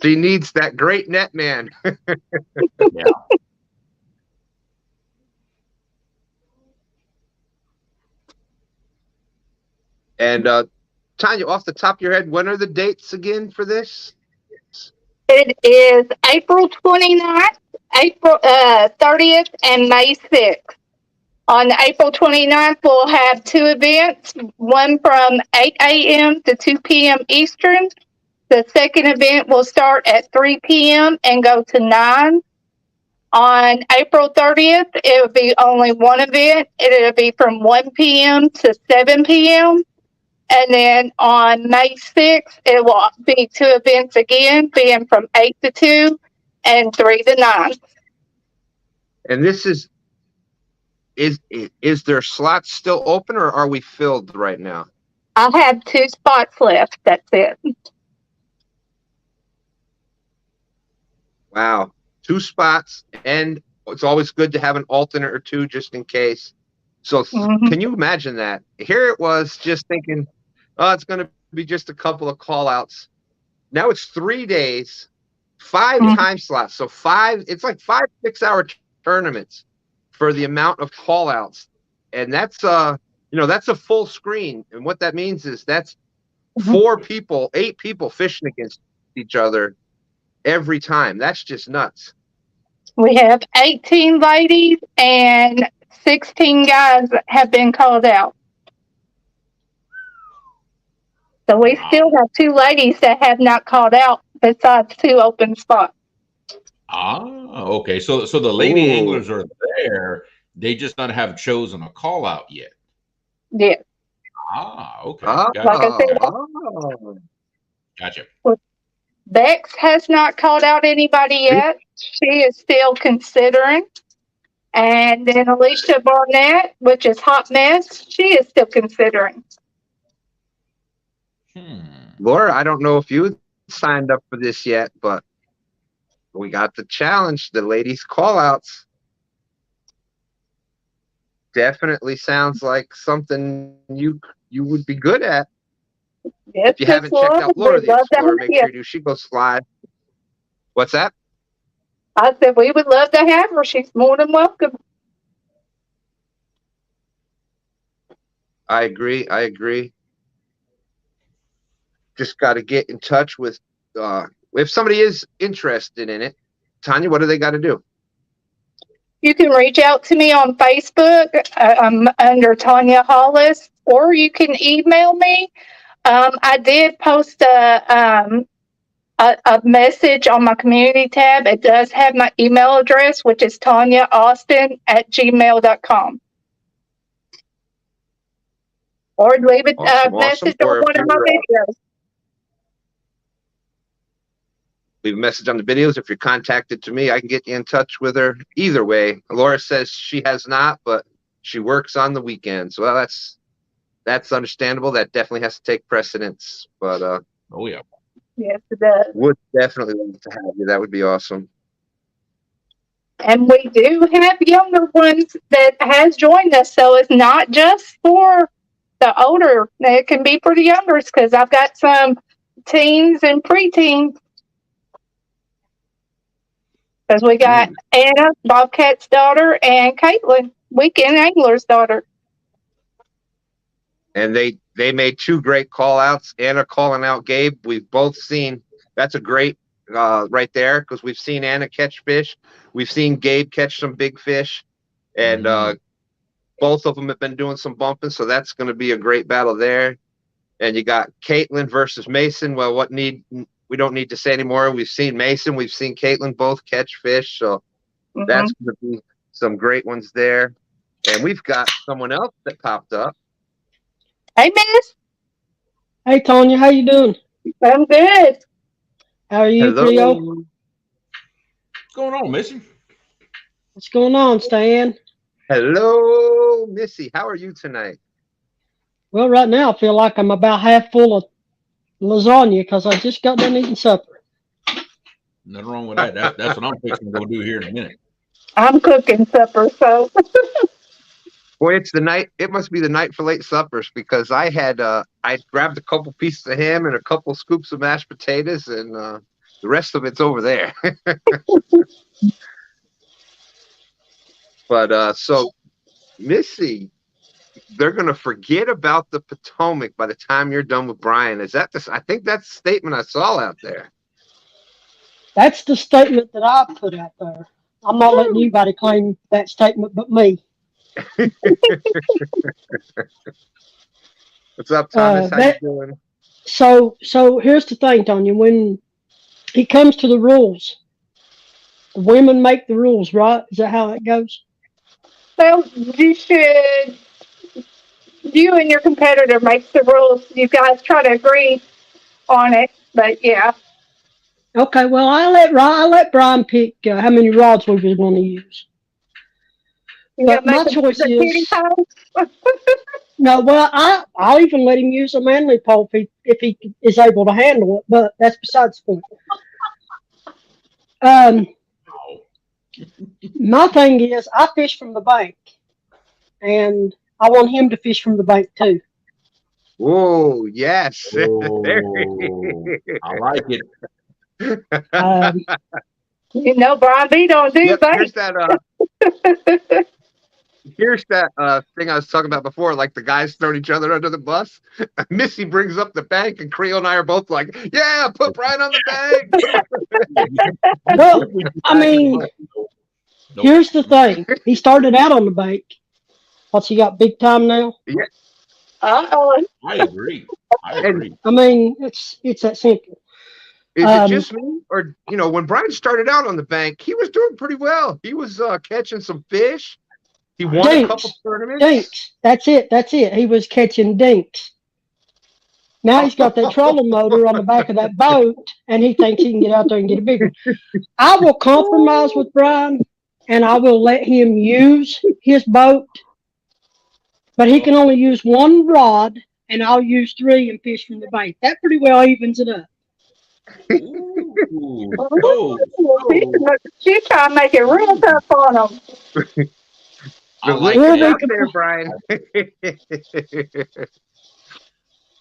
She needs that great net man. Yeah. And Tanya, off the top of your head, when are the dates again for this? It is April 29th, April 30th, and May 6th. On April 29th, we'll have two events, one from 8 a.m. to 2 p.m. Eastern. The second event will start at 3 p.m. and go to 9. On April 30th, it will be only one event. It'll be from 1 p.m. to 7 p.m. And then on May 6th, it will be two events again, being from 8 to 2 and 3 to 9. And this is there slots still open, or are we filled right now? I have 2 spots left. That's it. Wow. 2 spots, and it's always good to have an alternate or 2 just in case. So can you imagine that? Here it was just thinking, oh, it's going to be just a couple of call outs. Now it's 3 days, 5 time slots. So it's like 5, 6 hour tournaments for the amount of call outs. And that's, that's a full screen. And what that means is that's 8 people fishing against each other every time. That's just nuts. We have 18 ladies and 16 guys that have been called out. So we still have 2 ladies that have not called out besides 2 open spots. Okay. So the lady anglers are there. They just not have chosen a call out yet. Yeah. Okay. Like I said, Gotcha. Bex has not called out anybody yet. She is still considering. And then Alicia Barnett, which is Hot Mess, she is still considering. Laura, I don't know if you signed up for this yet, but we got the challenge, the ladies call outs. Definitely sounds like something you would be good at. Yes, if you haven't checked out Laura the Explorer, make sure you do. She goes live. What's that? I said we would love to have her. She's more than welcome. I agree. Just got to get in touch with, if somebody is interested in it, Tanya, what do they got to do? You can reach out to me on Facebook. I'm under Tanya Hollis, or you can email me. I did post a message on my community tab. It does have my email address, which is tanyaAustin@gmail.com. Or leave a message on one of my videos. Leave a message on the videos. If you're contacted to me, I can get you in touch with her. Either way, Laura says she has not, but she works on the weekends. Well, that's understandable. That definitely has to take precedence. But oh yeah, yes, it does. Would definitely love to have you. That would be awesome. And we do have younger ones that has joined us, so it's not just for the older. It can be for the youngers because I've got some teens and preteens. Because we got Anna, Bobcat's daughter, and Caitlin, Weekend Angler's daughter. And they made 2 great call outs. Anna calling out Gabe. We've both seen, that's a great right there, because we've seen Anna catch fish. We've seen Gabe catch some big fish. And both of them have been doing some bumping, so that's going to be a great battle there. And you got Caitlin versus Mason. Well, we don't need to say anymore. We've seen Mason, we've seen Caitlin both catch fish, so that's going to be some great ones there. And we've got someone else that popped up. Hey, Miss. Hey, Tanya, how you doing? I'm good. How are you, Hello. Trio? What's going on, Missy? What's going on, Stan? Hello, Missy. How are you tonight? Well, right now I feel like I'm about half full of lasagna because I just got done eating supper. Nothing wrong with that. That's what I'm fixing to go do here in a minute. I'm cooking supper, so. Boy, it's the night. It must be the night for late suppers, because I grabbed a couple pieces of ham and a couple scoops of mashed potatoes, and the rest of it's over there. But so, Missy, they're going to forget about the Potomac by the time you're done with Brian. Is that this? I think that's the statement I saw out there. That's the statement that I put out there. I'm not letting anybody claim that statement but me. What's up, Thomas? How you doing? So here's the thing, Tanya. When it comes to the rules, the women make the rules, right? Is that how it goes? Well, you and your competitor makes the rules. You guys try to agree on it, but yeah. Okay, well, I let Brian pick how many rods we was going to use. But my choice is no. Well, I'll even let him use a manly pole if he is able to handle it. But that's besides the point. My thing is, I fish from the bank, and I want him to fish from the bank too. Whoa, yes. Oh, I like it. Brian B don't do that. Here's that thing I was talking about before, like the guys throwing each other under the bus. Missy brings up the bank, and Creel and I are both like, "Yeah, put Brian on the bank." Well, I mean, here's the thing. He started out on the bank. What's he got? Big time now? Yeah. Uh-oh. I agree. I mean, it's that simple. Is it just me, or when Brian started out on the bank, he was doing pretty well. He was catching some fish. He won a couple tournaments. Dinks. That's it. He was catching dinks. Now he's got that trolling motor on the back of that boat, and he thinks he can get out there and get it bigger. I will compromise with Brian, and I will let him use his boat, but he can only use one rod, and I'll use 3 and fish from the bank. That pretty well evens it up. She's trying to make it real tough on him. The link is out there, Brian.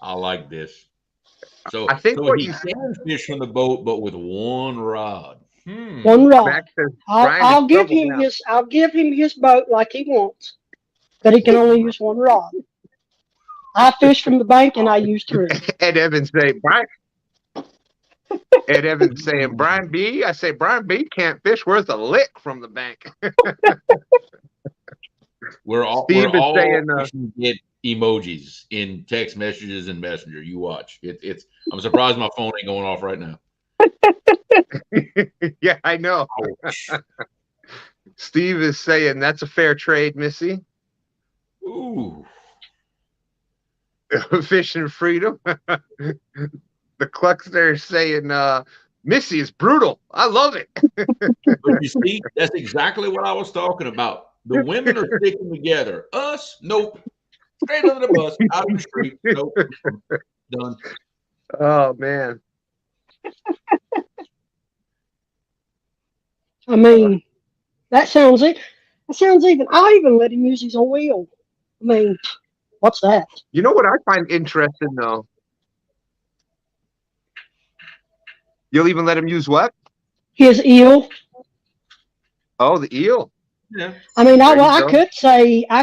I like this. So I think he can fish from the boat, but with one rod. One rod. I'll give him his boat like he wants, but he can only use one rod. I fish from the bank and I use 3. Ed Evans say, Brian. Ed Evans saying, Brian B. I say, Brian B. can't fish worth a lick from the bank. We're all saying, get emojis in text messages and Messenger. You watch. I'm surprised my phone ain't going off right now. Yeah, I know. Steve is saying that's a fair trade, Missy. Ooh. Fishing freedom. The Clucks there saying Missy is brutal. I love it. But you see, that's exactly what I was talking about. The women are sticking together. Us, nope. Straight under the bus, out of the street. Nope. Done. Oh man. I mean, that sounds even. I'll even let him use his own wheel. I mean, what's that? You know what I find interesting though? You'll even let him use what? His eel. Oh, the eel. Yeah. I mean, I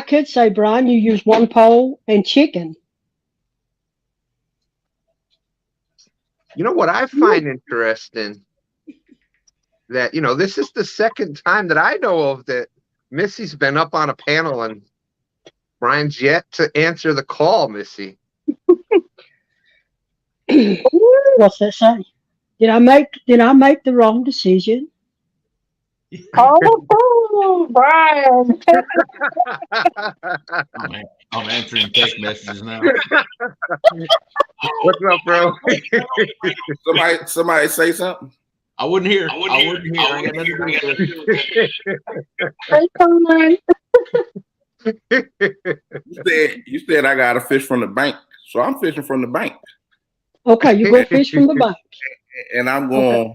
could say, Brian, you use one pole and chicken. You know what I find interesting? That, this is the second time that I know of that Missy's been up on a panel and Brian's yet to answer the call, Missy. What's that say? Did I make the wrong decision? Oh, Brian. I'm answering text messages now. What's up, bro? Somebody say something. I wouldn't hear. I wouldn't hear. I got nothing to do with it. You said I got to fish from the bank, so I'm fishing from the bank. Okay, you go fish from the bank, and I'm going to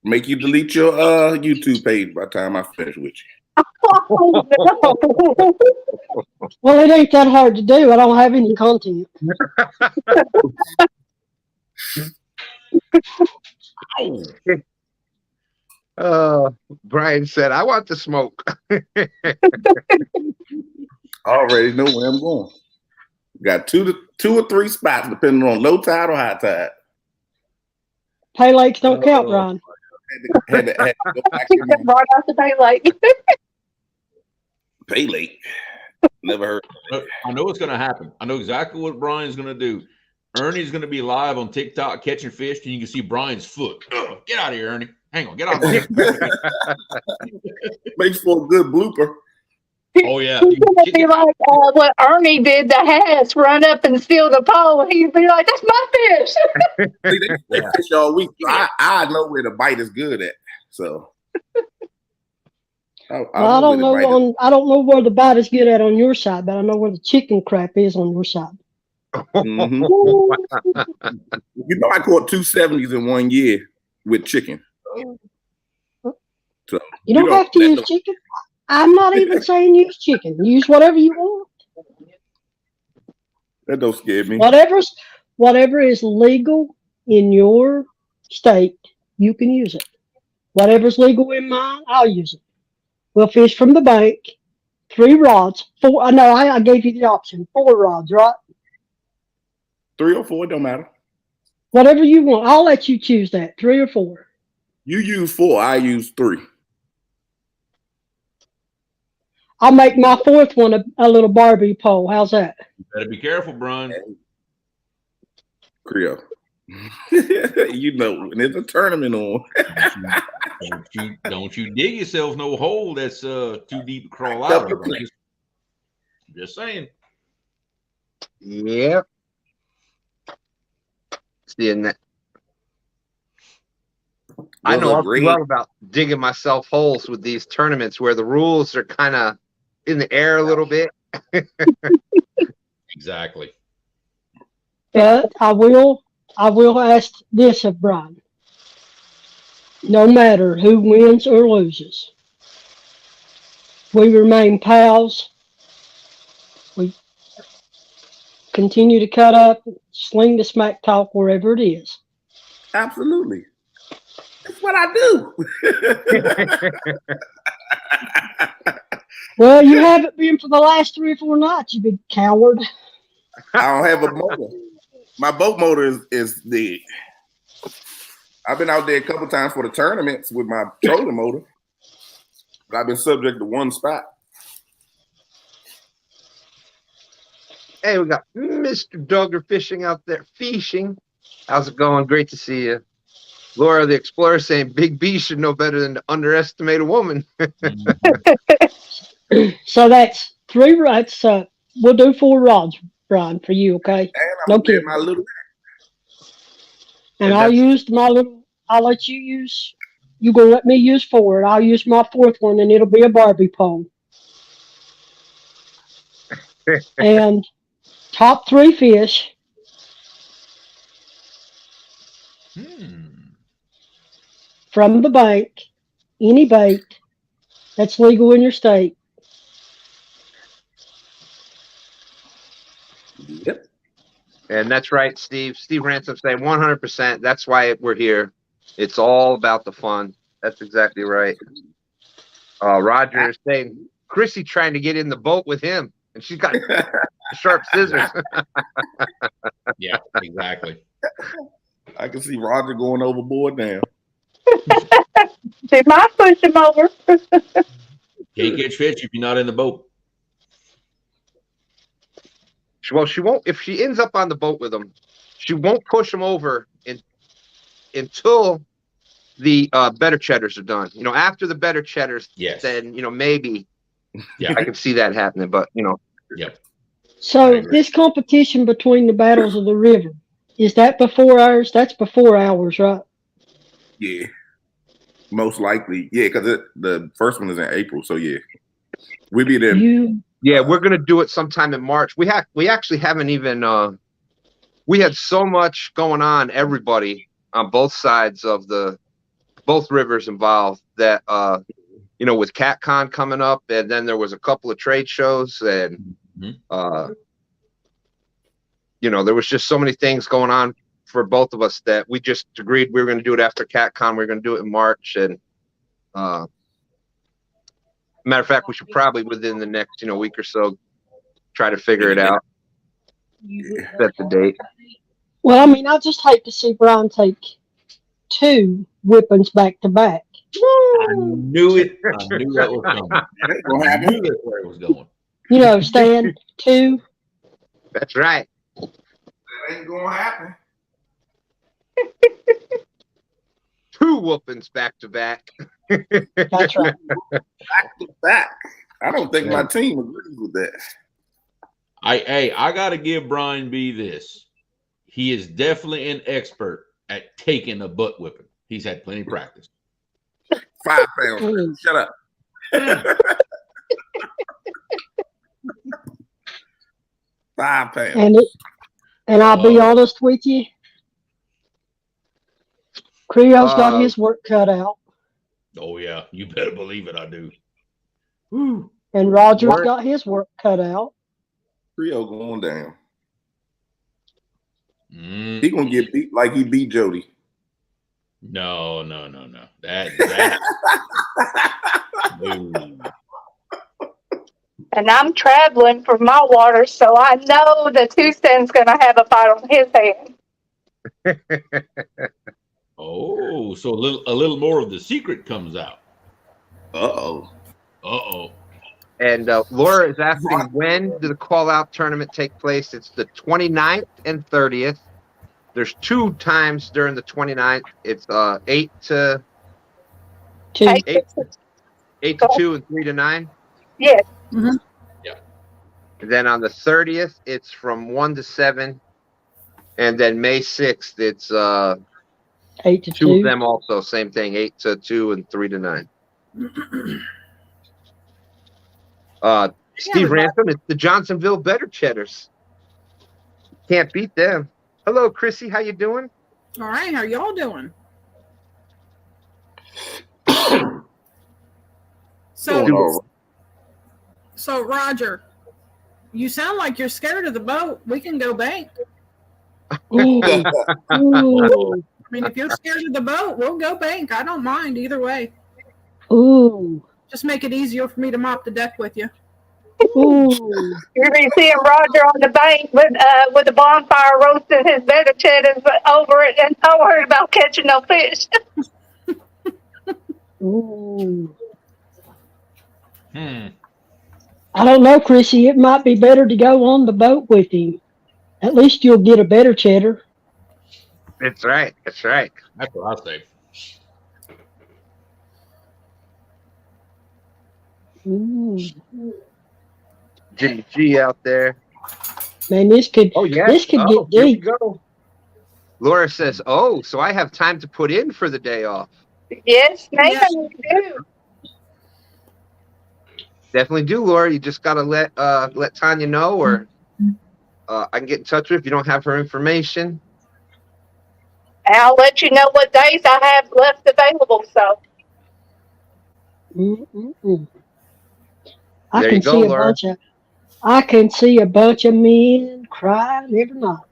make you delete your YouTube page by the time I finish with you. Oh, no. Well, it ain't that hard to do. I don't have any content. Brian said, I want to smoke. I already know where I'm going. Got two or three spots depending on low tide or high tide. Pay lakes don't count, Brian. Had to go back in there. Right off the Bay Lake. Pay late. Never heard. I know what's going to happen. I know exactly what Brian's going to do. Ernie's going to be live on TikTok catching fish, and you can see Brian's foot. Get out of here, Ernie. Hang on. Get out of here. Makes for a good blooper. Oh, yeah. He's gonna be like what Ernie did to Hass, run up and steal the pole. He'd be like, "That's my fish." See, they fish all week. So I know where the bite is good at. So I don't know. I don't know where the bite is good at on your side, but I know where the chicken crap is on your side. Mm-hmm. You know, I caught 270s in 1 year with chicken. So You don't have to use chicken. I'm not even saying use chicken. Use whatever you want. That don't scare me. Whatever is legal in your state, you can use it. Whatever's legal in mine, I'll use it. We'll fish from the bank, 3 rods, 4. No, I gave you the option, 4 rods, right? 3 or 4, don't matter. Whatever you want, I'll let you choose that, 3 or 4. You use 4, I use 3. I'll make my 4th one a little Barbie pole. How's that? You better be careful, Brian. Creole. You know, when there's a tournament on. Don't you dig yourself no hole that's too deep to crawl out of. Just saying. Yep. Seeing that. I know all too well about digging myself holes with these tournaments where the rules are kind of in the air a little bit. Exactly. But I will ask this of Brian. No matter who wins or loses, we remain pals. We continue to cut up, sling the smack talk wherever it is. Absolutely. That's what I do. Well, you haven't been for the last 3 or 4 nights, you big coward. I don't have a motor. My boat motor is dead. I've been out there a couple times for the tournaments with my trolling motor, but I've been subject to one spot. Hey, we got Mr. Duggar fishing out there. Fishing. How's it going? Great to see you. Laura the Explorer saying Big B should know better than to underestimate a woman. So that's 3 rods. We'll do 4 rods, Brian, for you, okay? And No I'm kidding. my little. And I'll use my little. I'll let you use. You gonna let me use 4, and I'll use my 4th one, and it'll be a Barbie pole. And top 3 fish. From the bank, any bait that's legal in your state. Yep. And that's right, Steve. Steve Ransom saying 100%. That's why we're here. It's all about the fun. That's exactly right. Roger is saying Chrissy trying to get in the boat with him, and she's got sharp scissors. Yeah, exactly. I can see Roger going overboard now. She might push him over. Can't catch fish if you're not in the boat. Well, she won't. If she ends up on the boat with him, she won't push him over until the better cheddars are done. You know, after the better cheddars, yes, then maybe yeah, I can see that happening. But yep. So this competition between the battles of the river, is that before ours? That's before ours, right? Yeah, most likely. Yeah, because the first one is in April, so yeah, we'll be there. Yeah, we're gonna do it sometime in March. We actually haven't even. We had so much going on, everybody on both sides of both rivers involved, that with CatCon coming up, and then there was a couple of trade shows, and there was just so many things going on for both of us that we just agreed we were going to do it after CatCon. We were going to do it in March, and matter of fact, we should probably within the next week or so try to figure it out. Set the date. Well, I mean, I just hate to see Brian take 2 whippings back to back. I knew it. I knew that was coming. That ain't gonna I happen. knew that's where it was going. You know, Stan, 2. That's right. That ain't gonna happen. 2 whoopings back to back. That's right. Back to back. I don't think my team agrees with that. I gotta give Brian B this. He is definitely an expert at taking a butt whipping. He's had plenty of practice. 5 pounds. Shut up. £5. And I'll be honest with you, Creole's got his work cut out, Oh yeah, you better believe it. I do. Woo. and Roger's got his work cut out. Trio going down. Mm. He gonna get beat like he beat Jody. No. That no. And I'm traveling for my water, so I know the Tuesday's going to have a fight on his hands. Oh, so a little more of the secret comes out. Uh-oh. And Laura is asking, when did the call-out tournament take place? It's the 29th and 30th. There's 2 times during the 29th. It's 8 to 2. 8 to 2 and 3 to 9. Yes. Mm-hmm. Yeah. And then on the 30th, it's from 1 to 7. And then May 6th, it's 8 to 2 of 2. them also. Same thing, 8 to 2 and 3 to 9. Steve Ransom, it's the Johnsonville Better Cheddars. Can't beat them. Hello, Chrissy. How you doing? All right, how y'all doing? So Roger, you sound like you're scared of the boat. We can go bank. Ooh. Ooh. I mean, if you're scared of the boat, we'll go bank. I don't mind either way. Ooh. Just make it easier for me to mop the deck with you. Ooh. You're going to see Roger on the bank with a bonfire roasting his better cheddars over it and not worried about catching no fish. Ooh. Hmm. I don't know, Chrissy. It might be better to go on the boat with him. At least you'll get a better cheddar. That's right. That's right. That's what I say. Ooh. Jimmy G out there. Man, this could yeah. get Here we deep. go. Laura says, "Oh, so I have time to put in for the day off." Yes, ma'am, Yes. you do. Definitely do, Laura. You just gotta let Tanya know, or I can get in touch with her if you don't have her information. And I'll let you know what days I have left available. So Mm-mm-mm. There you go, Laura. I can see a bunch of men crying every night.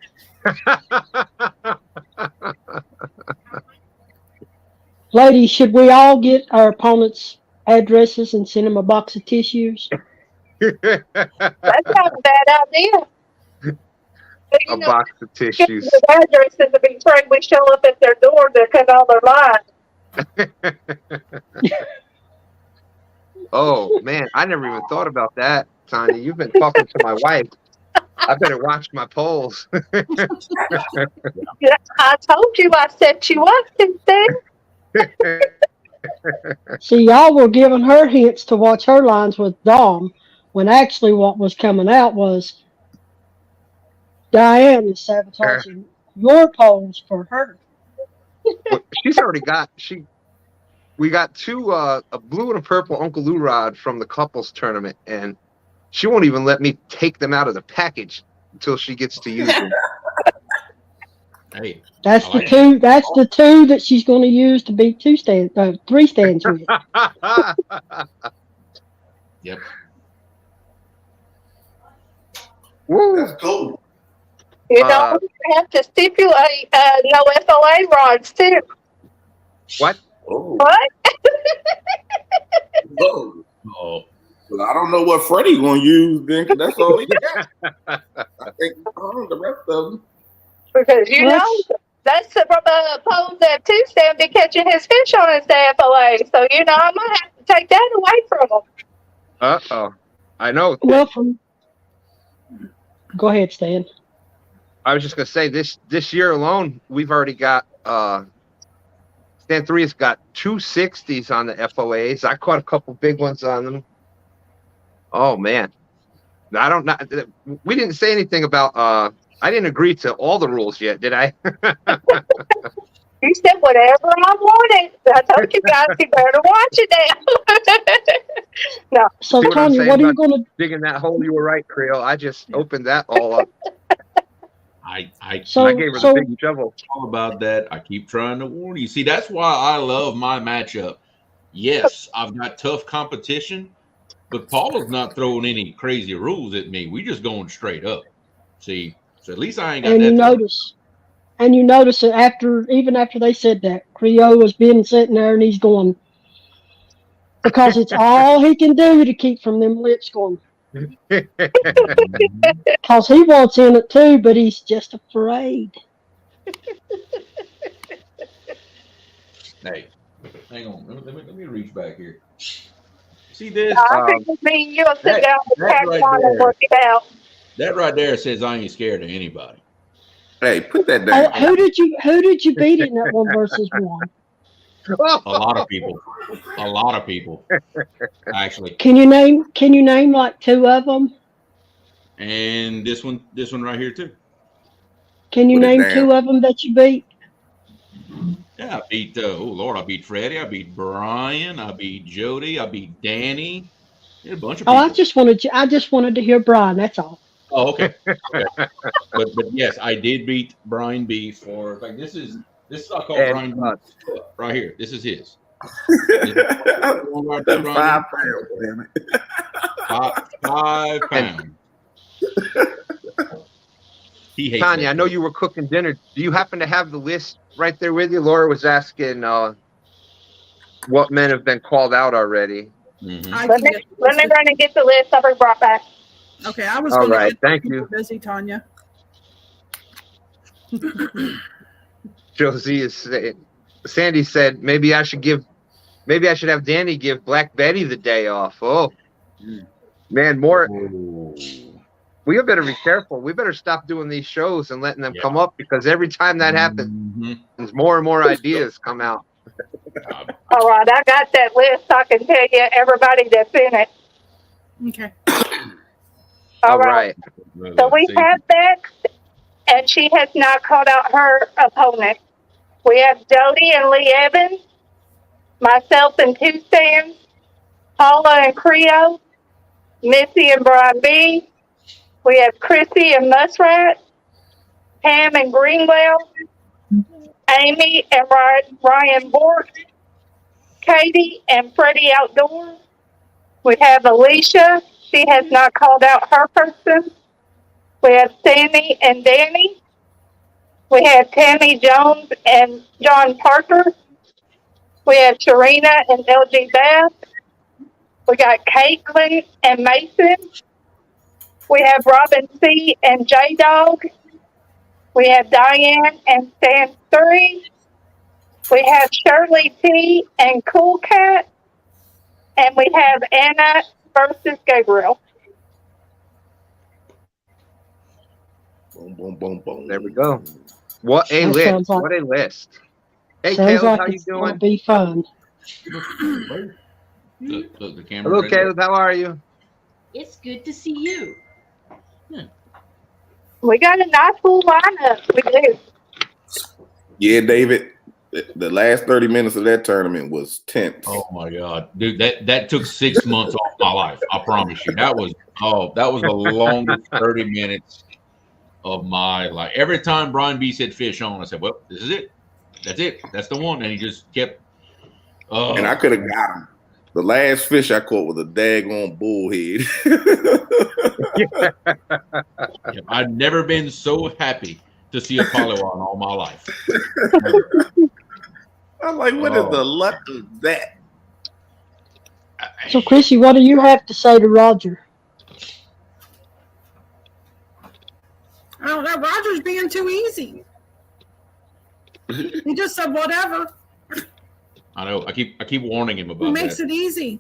Ladies, should we all get our opponents' addresses and send them a box of tissues? that's not a bad idea. But, A box of tissues. The addresses to be afraid we show up at their door to cut all their lines. Oh man, I never even thought about that, Tanya. You've been talking to my wife. I better watch my polls. Yeah, I told you I set you up today. See, y'all were giving her hints to watch her lines with Dom, when actually what was coming out was Diane is sabotaging your polls for her. She's already got we got 2 a blue and a purple Uncle Lou rod from the couples tournament, and she won't even let me take them out of the package until she gets to use them. Hey, That's I the like two. That's the 2 that she's going to use to beat 3 stands with. Yep. Woo. That's cool. You know, you have to stipulate no FOA rods too. What? Oh. What? Whoa. Oh, Well, I don't know what Freddie gonna use then, 'cause that's all he got. I think the rest of them. Because you Well, know that's from a pole that Tuesday be catching his fish on his FOA. So you know I might have to take that away from him. Uh-oh. I know. Well, go ahead, Stan. I was just gonna say this year alone, we've already got Stan 3 has got 260s on the FOAs. I caught a couple big ones on them. Oh man. I don't know. We didn't say anything about I didn't agree to all the rules yet, did I? You said whatever I wanted. I told you guys you better watch it now. No. So, See what I'm Tanya, saying what are you about going to? digging that hole? You were right, Creole. I just opened that all up. I So, I gave her the big shovel. all about that. I keep trying to warn you. See, that's why I love my matchup. Yes, I've got tough competition, but Paula's not throwing any crazy rules at me. We just going straight up. See, so at least I ain't got and that. you notice that even after they said that, Creole was being sitting there and he's going, because it's all he can do to keep from them lips going. Because he wants in it too, but he's just afraid. Hey, hang on. Let me reach back here. See this? I think me and you'll sit down and that catch right on and there. work it out. That right there says I ain't scared of anybody. Hey, put that Oh, down. who did you beat in that 1-versus-1? A lot of people. A lot of people. Actually. Can you name like 2 of them? And this one right here too. Can you Put it name down. 2 of them that you beat? Yeah, I beat I beat Freddie, I beat Brian, I beat Jody, I beat Danny. Yeah, a bunch of Oh, people. I just wanted to hear Brian. That's all. Oh, okay. But yes, I did beat Brian B for like this is I call And, Brian B right here. This is his. That's 5 pounds, damn it. 5 pounds. He hates Tanya, that I know food. you were cooking dinner. Do you happen to have the list right there with you? Laura was asking what men have been called out already. Mhm. Let me run and get the list. I'll be brought back. Okay, I was All going to right, get thank you. busy, Tanya. Josie is saying, Sandy said maybe I should have Danny give Black Betty the day off. Oh man, more. Oh. We better be careful. We better stop doing these shows and letting them come up, because every time that happens, Mhm. more and more ideas come out. All right, I got that list. I can tell you everybody that's in it. Okay. All right. So we have Bex, and she has not called out her opponent. We have Jody and Lee Evans, myself and 2 Stans, Paula and Creo, Missy and Brian B. We have Chrissy and Muskrat, Pam and Greenwell, Amy and Ryan Bork, Katie and Freddie Outdoors. We have Alicia. She has not called out her person. We have Sammy and Danny. We have Tammy Jones and John Parker. We have Sharina and LG Bass. We got Caitlin and Mason. We have Robin C and J Dog. We have Diane and Stan 3. We have Shirley T and Cool Cat. And we have Anna versus Gabriel. Boom, boom, boom, boom. There we go. What a That list! sounds like- What a list! Hey, Sounds Caleb, like how you it's going to doing? be fun. Look, the camera. Hello, right there. Caleb. How are you? It's good to see you. We got a nice full lineup. We do. Yeah, David. The last 30 minutes of that tournament was tense. Oh my God, dude, that took 6 months off my life. I promise you, that was the longest 30 minutes of my life. Every time Brian B said fish on, I said, "Well, this is it. That's it. That's the one." And he just kept. And I could have got him. The last fish I caught was a daggone bullhead. I've never been so happy to see a polywog all my life. I'm like, what is the luck of that? So, Chrissy, what do you have to say to Roger? I don't know. Roger's being too easy. He just said whatever. I know. I keep warning him Who about makes that. it easy?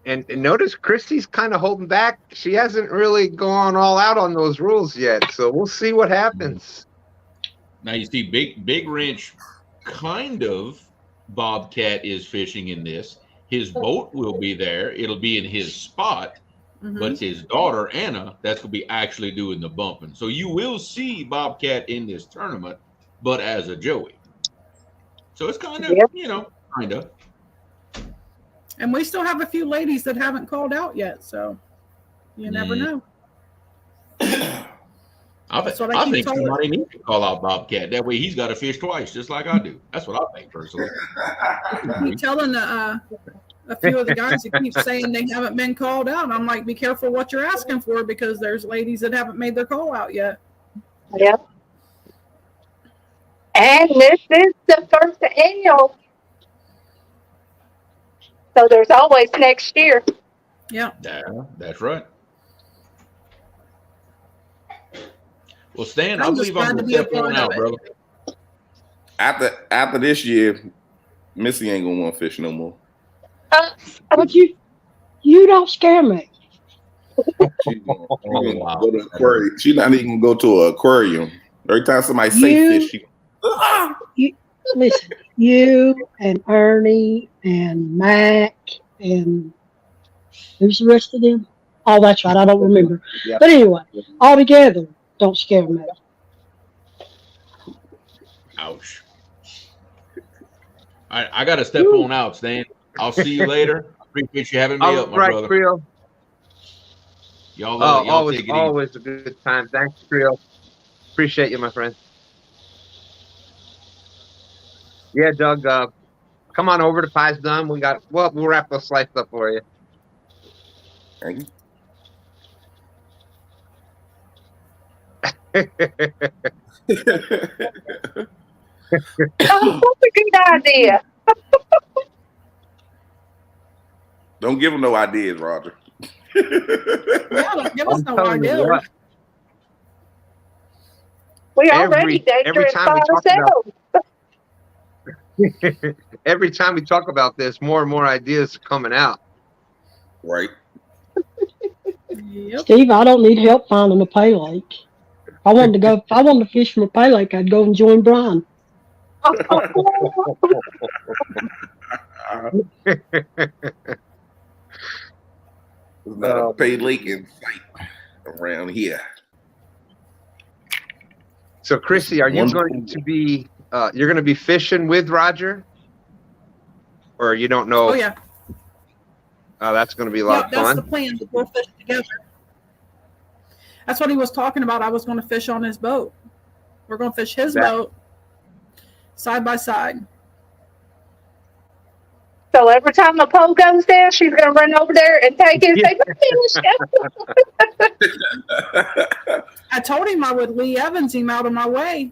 And notice Christy's kind of holding back. She hasn't really gone all out on those rules yet. So we'll see what happens. Now you see, Big Wrench kind of Bobcat is fishing in this. His boat will be there. It'll be in his spot, but it's his daughter Anna that's gonna be actually doing the bumping. So you will see Bobcat in this tournament, but as a Joey. So it's kind of, kind of. And we still have a few ladies that haven't called out yet, so you never know. I think somebody needs to call out Bobcat. That way he's got to fish twice, just like I do. That's what I think personally. I'm telling a few of the guys that keep saying they haven't been called out. I'm like, be careful what you're asking for, because there's ladies that haven't made their call out yet. Yep. And this is the first annual. So there's always next year. Yeah. That's right. Well, Stan, I I'm believe just I'm glad to going be to a step on part out, of brother. After this year, Missy ain't gonna want to fish no more. But you don't scare me. She's gonna go to an aquarium. She's not even gonna go to an aquarium. Every time somebody say fish, Listen, you and Ernie and Mac and who's the rest of them? Oh, that's right. I don't remember. Yeah. But anyway, all together, don't scare me. Ouch. All right, I got to step on out, Stan. I'll see you later. Appreciate you having me up, my brother. Creel. Y'all always take it always a good time. Thanks, Creel. Appreciate you, my friend. Yeah, Doug. Come on over. The pie's done. We'll wrap those slices up for you. Thank you. Oh, that's a good idea. Don't give them no ideas, Roger. Yeah, don't give us I'm no telling you idea. what, We already every dangerous time by we talk ourselves. every time we talk about this, more and more ideas are coming out. Right. Yep. Steve, I don't need help finding a pay lake. If I wanted to fish from a pay lake, I'd go and join Brian. There's not a paid lake in sight around here. So, Chrissy, are you going to be you're going to be fishing with Roger, or you don't know? Oh yeah. That's going to be a lot of That's fun. the plan. We'll fish together. That's what he was talking about. I was going to fish on his boat. We're going to fish his boat side by side. So every time the pole goes down, she's going to run over there and take it and say, I told him I would Lee Evans him out of my way.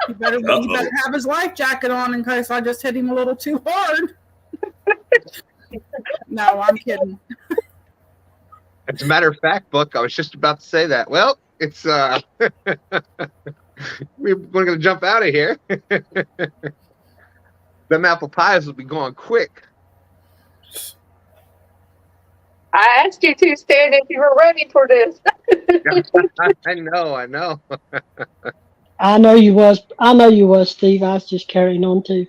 He better have his life jacket on in case I just hit him a little too hard. No, I'm kidding. As a matter of fact, Buck, I was just about to say that. Well, it's we're going to jump out of here. Them apple pies will be going quick. I asked you to, Stan, if you were ready for this. I know. I know you was, Steve. I was just carrying on too.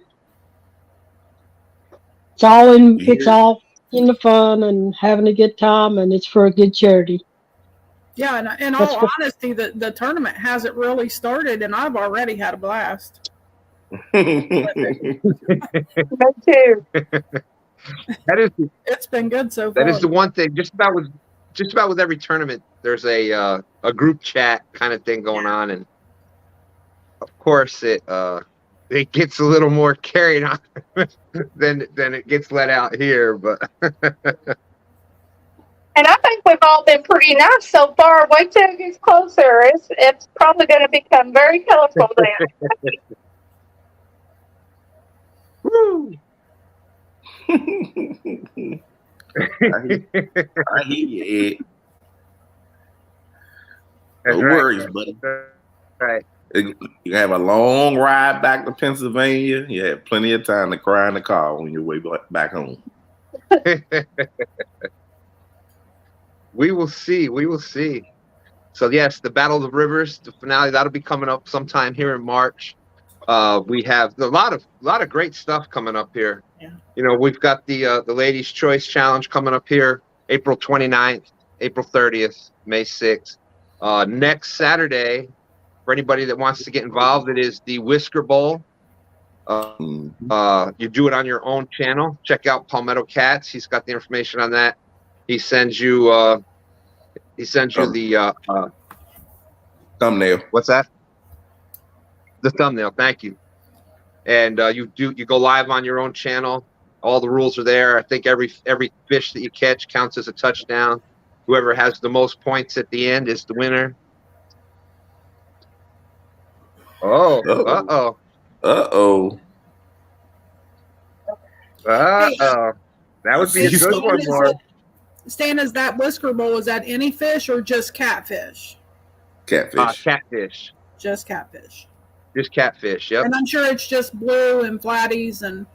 It's all in the fun and having a good time, and it's for a good charity. Yeah, and in all honesty, the tournament hasn't really started, and I've already had a blast. Me too. It's been good so far. That is the one thing. Just about with every tournament, there's a group chat kind of thing going on, and of course it gets a little more carried on than it gets let out here. But and I think we've all been pretty nice so far. Wait till it gets closer. It's probably going to become very colorful then. Woo. I hear you, Ed. That's No right. worries, buddy. Right. You have a long ride back to Pennsylvania. You have plenty of time to cry in the car on your way back home. We will see. We will see. So yes, the Battle of the Rivers, the finale, that'll be coming up sometime here in March. We have a lot of great stuff coming up here. Yeah. You know, we've got the Ladies' Choice Challenge coming up here April 29th, April 30th, May 6th. Next Saturday, for anybody that wants to get involved, it is the Whisker Bowl. You do it on your own channel. Check out Palmetto Cats. He's got the information on that. He sends you the thumbnail. What's that? The thumbnail. Thank you. And you go live on your own channel. All the rules are there. I think every fish that you catch counts as a touchdown. Whoever has the most points at the end is the winner. Oh, Uh-oh. That would be a good one, Laura. Stan, is that Whisker Bowl, is that any fish or just catfish? Catfish. Catfish. Just catfish. Just catfish, yep. And I'm sure it's just blue and flatties and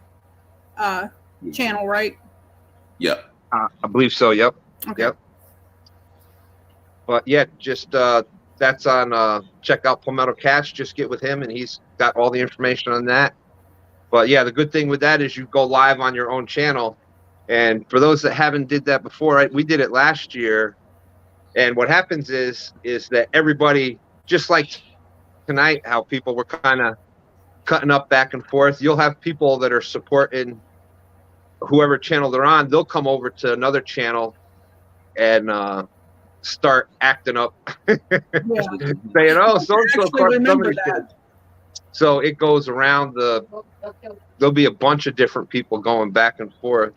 channel, right? Yep. I believe so, yep. Okay. Yep. But yeah, just that's on check out Palmetto Cats, just get with him and he's got all the information on that. But yeah, the good thing with that is you go live on your own channel. And for those that haven't did that before, right, we did it last year. And what happens is that everybody, just like tonight, how people were kind of cutting up back and forth, you'll have people that are supporting whoever channel they're on. They'll come over to another channel and start acting up, saying, "Oh, so-and-so caught somebody." So it goes around there'll be a bunch of different people going back and forth.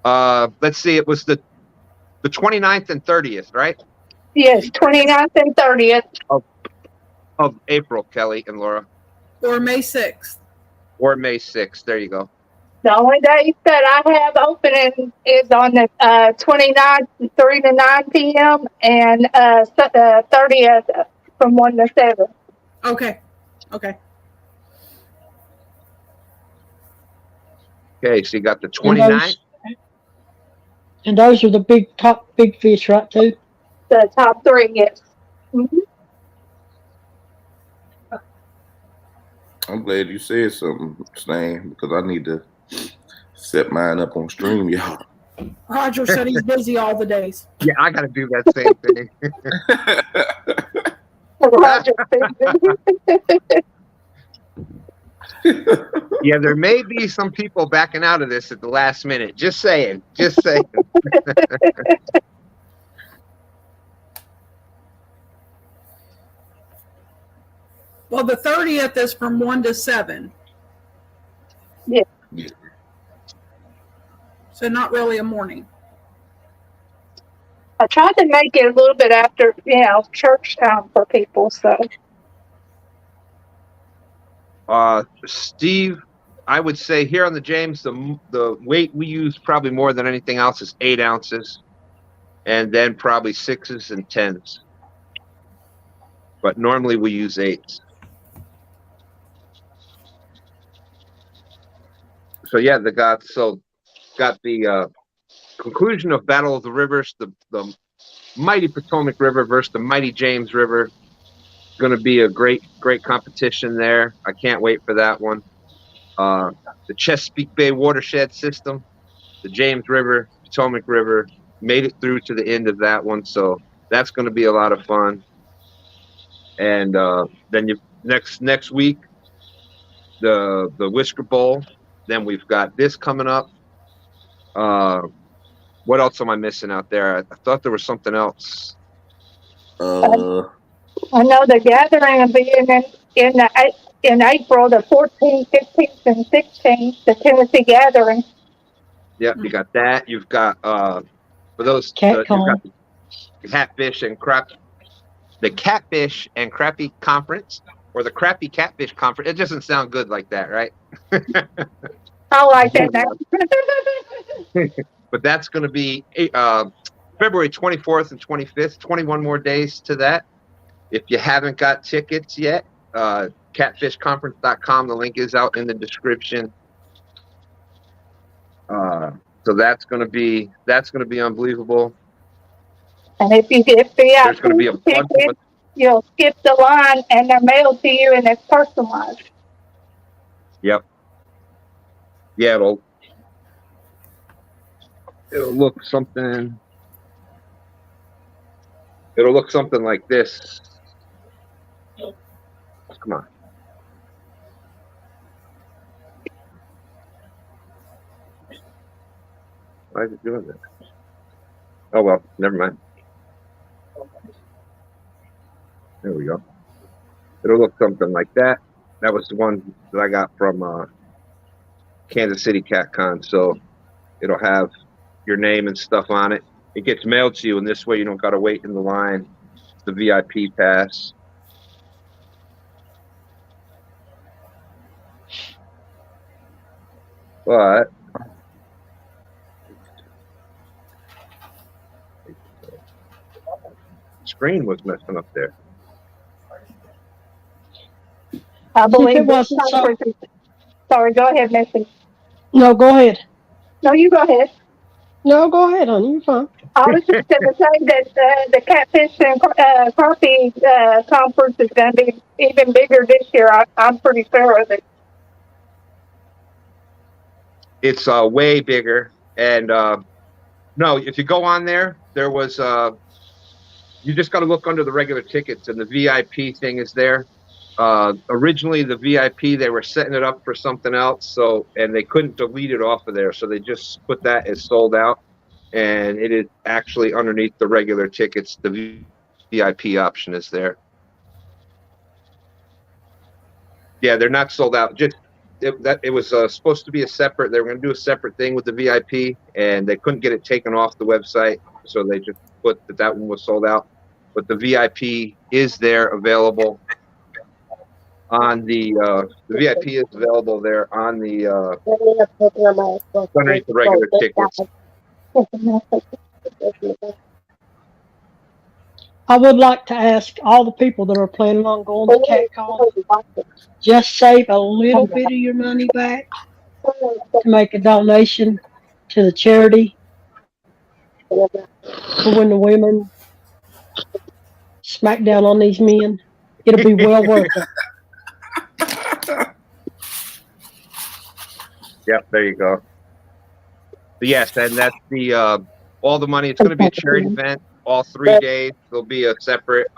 Let's see, it was the 29th and 30th, right? Yes, 29th and 30th. Of April, Kelly and Laura. Or May 6th. Or May 6th. There you go. The only days that I have opening is on the 29th, 3 to 9 p.m. and 30th from 1 to 7. Okay. Okay, so you got the 29th. And those are the top big fish, right, too? The top 3, yes. Mm-hmm. I'm glad you said something, Stan, because I need to set mine up on stream, y'all. Roger said he's busy all the days. Yeah, I got to do that same thing. Roger. Yeah, there may be some people backing out of this at the last minute. Just saying. Just saying. Well, the 30th is from 1 to 7. Yeah. So not really a morning. I tried to make it a little bit after, church time for people, so. Steve, I would say here on the James, the weight we use probably more than anything else is 8 ounces, and then probably 6s and 10s. But normally we use 8s. So yeah, got the conclusion of Battle of the Rivers, the mighty Potomac River versus the mighty James River. Going to be a great competition there. I can't wait for that one. The Chesapeake Bay watershed system, the James River, Potomac River, made it through to the end of that one, so that's going to be a lot of fun. And then next week, the Whisker Bowl. Then we've got this coming up. What else am I missing out there? I thought there was something else. I know the gathering will be in April, the 14th, 15th, and 16th, the Tennessee gathering. Yep, you got that. You've got for those you've got the Catfish and Crappie Conference, or the Crappie Catfish Conference. It doesn't sound good like that, right? I like that now. But that's going to be February 24th and 25th, 21 more days to that. If you haven't got tickets yet, catfishconference.com. The link is out in the description. So that's going to be unbelievable. And if you get There's going to be a VIP bunch tickets, of you'll skip the line and they're mailed to you and it's personalized. Yep. Yeah, it'll look something. It'll look something like this. Come on. Why is it doing that? Oh well, never mind. There we go. It'll look something like that. That was the one that I got from Kansas City CatCon. So it'll have your name and stuff on it. It gets mailed to you, and this way you don't got to wait in the line. It's the VIP pass. But screen was messing up there. I If believe it wasn't so, sorry, go ahead, Missy. no, go ahead. No, you go ahead. No, go ahead, honey. You're fine. I was just going to say that the Catfish and Crappie Conference is going to be even bigger this year. I'm pretty sure of it. It's way bigger. And no, if you go on there, there was you just got to look under the regular tickets, and the VIP thing is there. Originally, the VIP, they were setting it up for something else, and they couldn't delete it off of there, so they just put that as sold out, and it is actually underneath the regular tickets. The VIP option is there. Yeah, they're not sold out. Just it was supposed to be a separate. They were going to do a separate thing with the VIP, and they couldn't get it taken off the website, so they just put that one was sold out. But the VIP is there, available on the VIP is available there on the underneath the regular tickets. I would like to ask all the people that are planning on going to CatCon, just save a little bit of your money back to make a donation to the charity for when the women smack down on these men. It'll be well worth it. Yep, there you go. But yes, and that's the all the money. It's going to be a charity event all 3 days. There'll be a separate.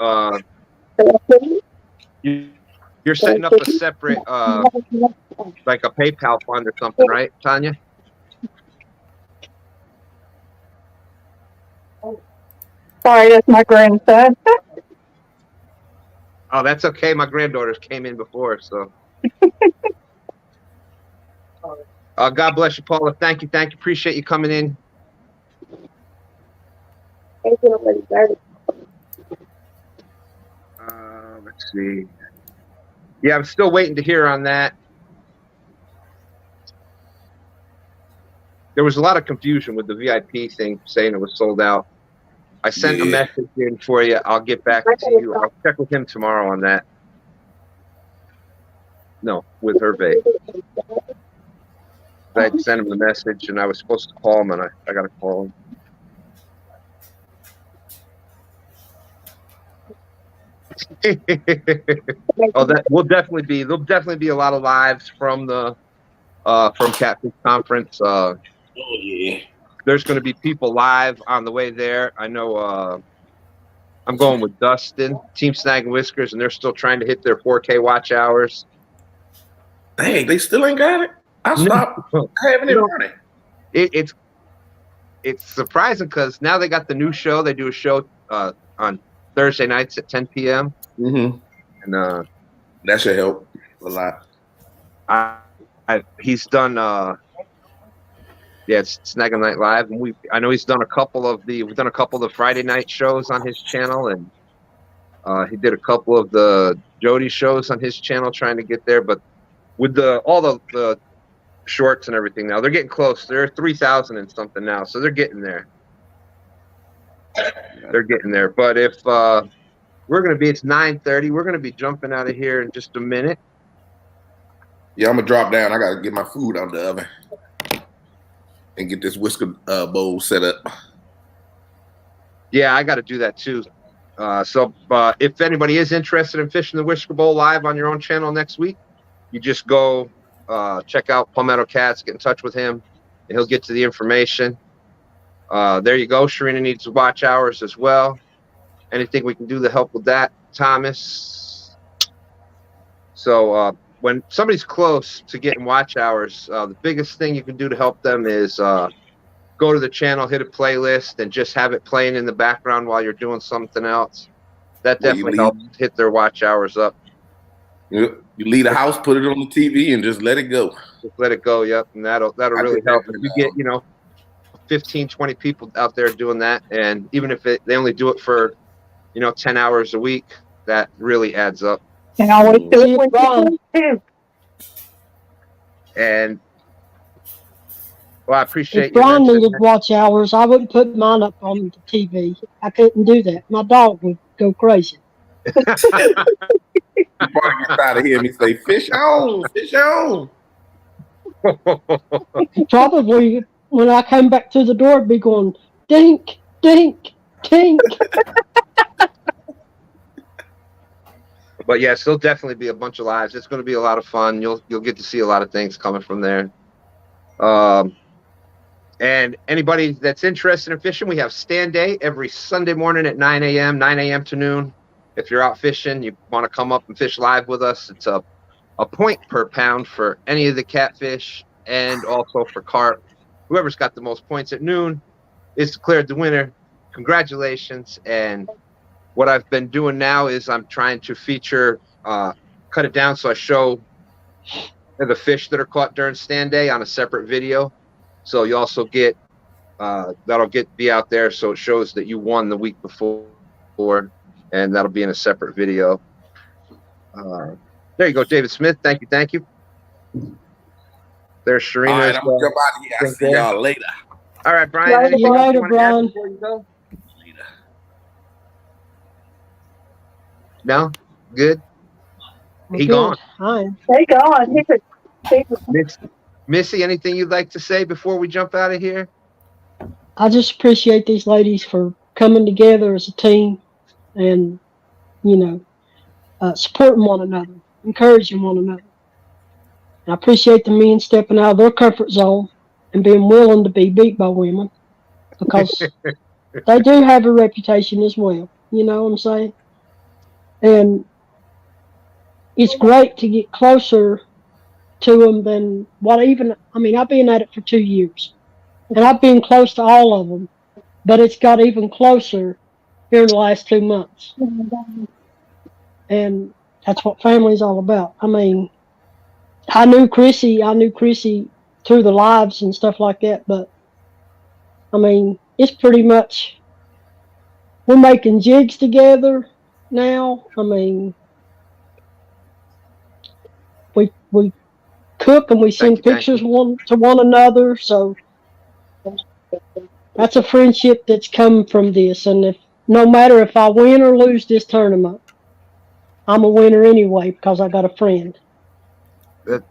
You're setting up a separate, like a PayPal fund or something, right, Tanya? Sorry, that's my grandson. Oh, that's okay. My granddaughters came in before, so. God bless you, Paula. Thank you. Appreciate you coming in. Let's see. Yeah, I'm still waiting to hear on that. There was a lot of confusion with the VIP thing, saying it was sold out. I sent a message in for you. I'll get back to you. I'll check with him tomorrow on that. No, with Hervé. I sent him the message, and I was supposed to call him, and I got to call him. Oh, there'll definitely be a lot of lives from the from Catfish Conference. Oh yeah. There's going to be people live on the way there. I know. I'm going with Dustin, Team Snag and Whiskers, and they're still trying to hit their 4K watch hours. Dang, they still ain't got it. I stopped having it running. It's surprising because now they got the new show. They do a show on Thursday nights at 10 p.m. Mm-hmm. And that should help a lot. He's done it's Snag Night Live, and I know he's done we've done a couple of the Friday night shows on his channel, and he did a couple of the Jody shows on his channel trying to get there. But with all the shorts and everything now. They're getting close. They're 3,000 and something now, so they're getting there. They're getting there. But if we're gonna be, it's 9:30. We're gonna be jumping out of here in just a minute. Yeah, I'm gonna drop down. I gotta get my food out of the oven and get this whisker bowl set up. Yeah, I got to do that too. So if anybody is interested in fishing the Whisker Bowl live on your own channel next week, you just go check out Palmetto Cats, get in touch with him, and he'll get to the information. There you go. Sharina needs watch hours as well. Anything we can do to help with that, Thomas? So when somebody's close to getting watch hours, the biggest thing you can do to help them is go to the channel, hit a playlist, and just have it playing in the background while you're doing something else. That definitely helps hit their watch hours up. You leave the house, put it on the TV, and just let it go. Just let it go, yep. And that'll really help. If you get, 15, 20 people out there doing that, and even if they only do it for, 10 hours a week, that really adds up. And always do it when you too. And well, I appreciate If Brian needed watch hours, I wouldn't put mine up on the TV. I couldn't do that. My dog would go crazy. You probably get tired of hearing me say, "Fish on, fish on." Probably when I came back to the door, I'd be going, dink, dink, dink. But yes, there'll definitely be a bunch of lives. It's going to be a lot of fun. You'll get to see a lot of things coming from there. And anybody that's interested in fishing, we have stand day every Sunday morning at 9 a.m. to noon. If you're out fishing, you want to come up and fish live with us, it's a point per pound for any of the catfish and also for carp. Whoever's got the most points at noon is declared the winner. Congratulations. And what I've been doing now is I'm trying to feature, cut it down so I show the fish that are caught during stand day on a separate video. So you also get, be out there. So it shows that you won the week before, and that'll be in a separate video. There you go, David Smith. Thank you. Thank you. There's Sharina. All right, I'm gonna jump out of here. I'll see y'all later. All right, Brian. See you later, Brian. Before you go? No? Good? He gone. Hi. They gone. Missy, anything you'd like to say before we jump out of here? I just appreciate these ladies for coming together as a team and, supporting one another, encouraging one another. And I appreciate the men stepping out of their comfort zone and being willing to be beat by women because they do have a reputation as well. You know what I'm saying? And it's great to get closer to them than I've been at it for 2 years and I've been close to all of them, but it's got even closer here in the last 2 months. And that's what family's all about. I mean, I knew Chrissy through the lives and stuff like that, but I mean, it's pretty much, we're making jigs together now. I mean, we cook and we send pictures one to one another. So that's a friendship that's come from this. And no matter if I win or lose this tournament, I'm a winner anyway because I got a friend.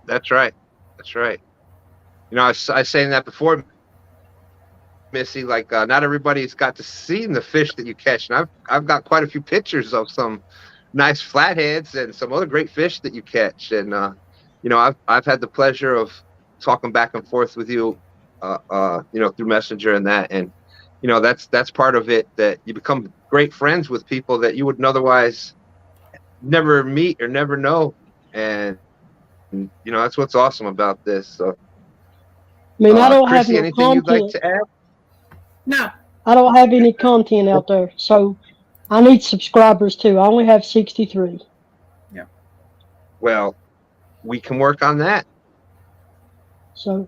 That's right. That's right. I was saying that before, Missy. Like not everybody's got to see the fish that you catch, and I've got quite a few pictures of some nice flatheads and some other great fish that you catch. And I've had the pleasure of talking back and forth with you, through Messenger and that, and that's part of it, that you become great friends with people that you would otherwise never meet or never know, and that's what's awesome about this. So, I mean, I don't Chrissy, have no anything content. you'd like to add? No. I don't have any content out there, so I need subscribers too. I only have 63. Yeah. Well, we can work on that. So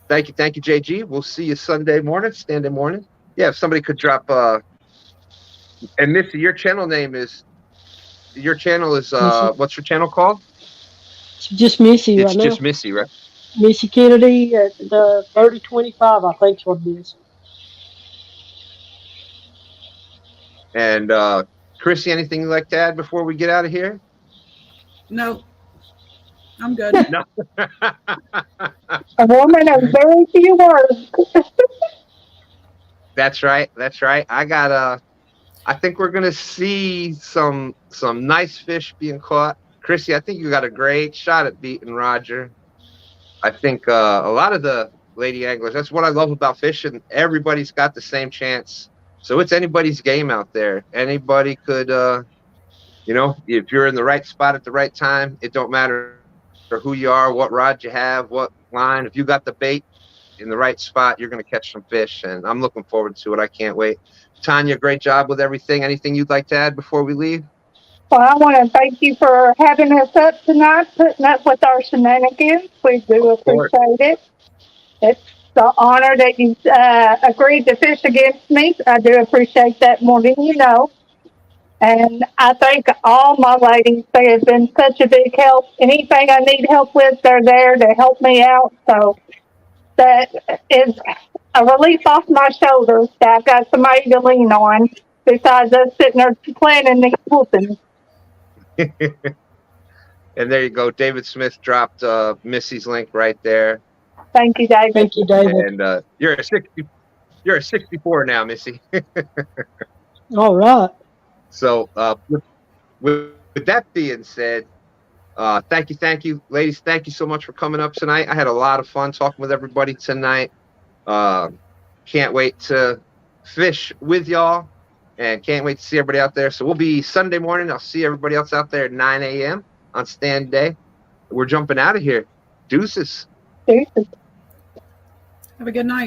thank you, JG. We'll see you Sunday morning, stand-day morning. Yeah, if somebody could drop and Missy, your channel is what's your channel called? It's just Missy It's right now. just Missy, right? Missy Kennedy at 3025, I think's what it is. And Chrissy, anything you'd like to add before we get out of here? No, I'm good. No. A woman of very few words. That's right. That's right. I think we're gonna see some nice fish being caught. Chrissy, I think you got a great shot at beating Roger. I think a lot of the lady anglers, that's what I love about fishing. Everybody's got the same chance. So it's anybody's game out there. Anybody could if you're in the right spot at the right time, it don't matter who you are, what rod you have, what line. If you got the bait in the right spot, you're going to catch some fish, and I'm looking forward to it. I can't wait. Tanya, great job with everything. Anything you'd like to add before we leave? Well, I want to thank you for having us up tonight, putting up with our shenanigans. We do appreciate it. It's the honor that you agreed to fish against me. I do appreciate that more than you know. And I thank all my ladies. They have been such a big help. Anything I need help with, they're there to help me out. So that is a relief off my shoulders that I've got somebody to lean on besides us sitting there planning these whoopings. And there you go. David Smith dropped Missy's link right there. Thank you, David. Thank you, David. And you're a 64 now, Missy. All right. So with that being said, thank you, ladies. Thank you so much for coming up tonight. I had a lot of fun talking with everybody tonight. Can't wait to fish with y'all, and can't wait to see everybody out there. So we'll be Sunday morning. I'll see everybody else out there at 9 a.m. on stand day. We're jumping out of here. Deuces. Deuces. Have a good night.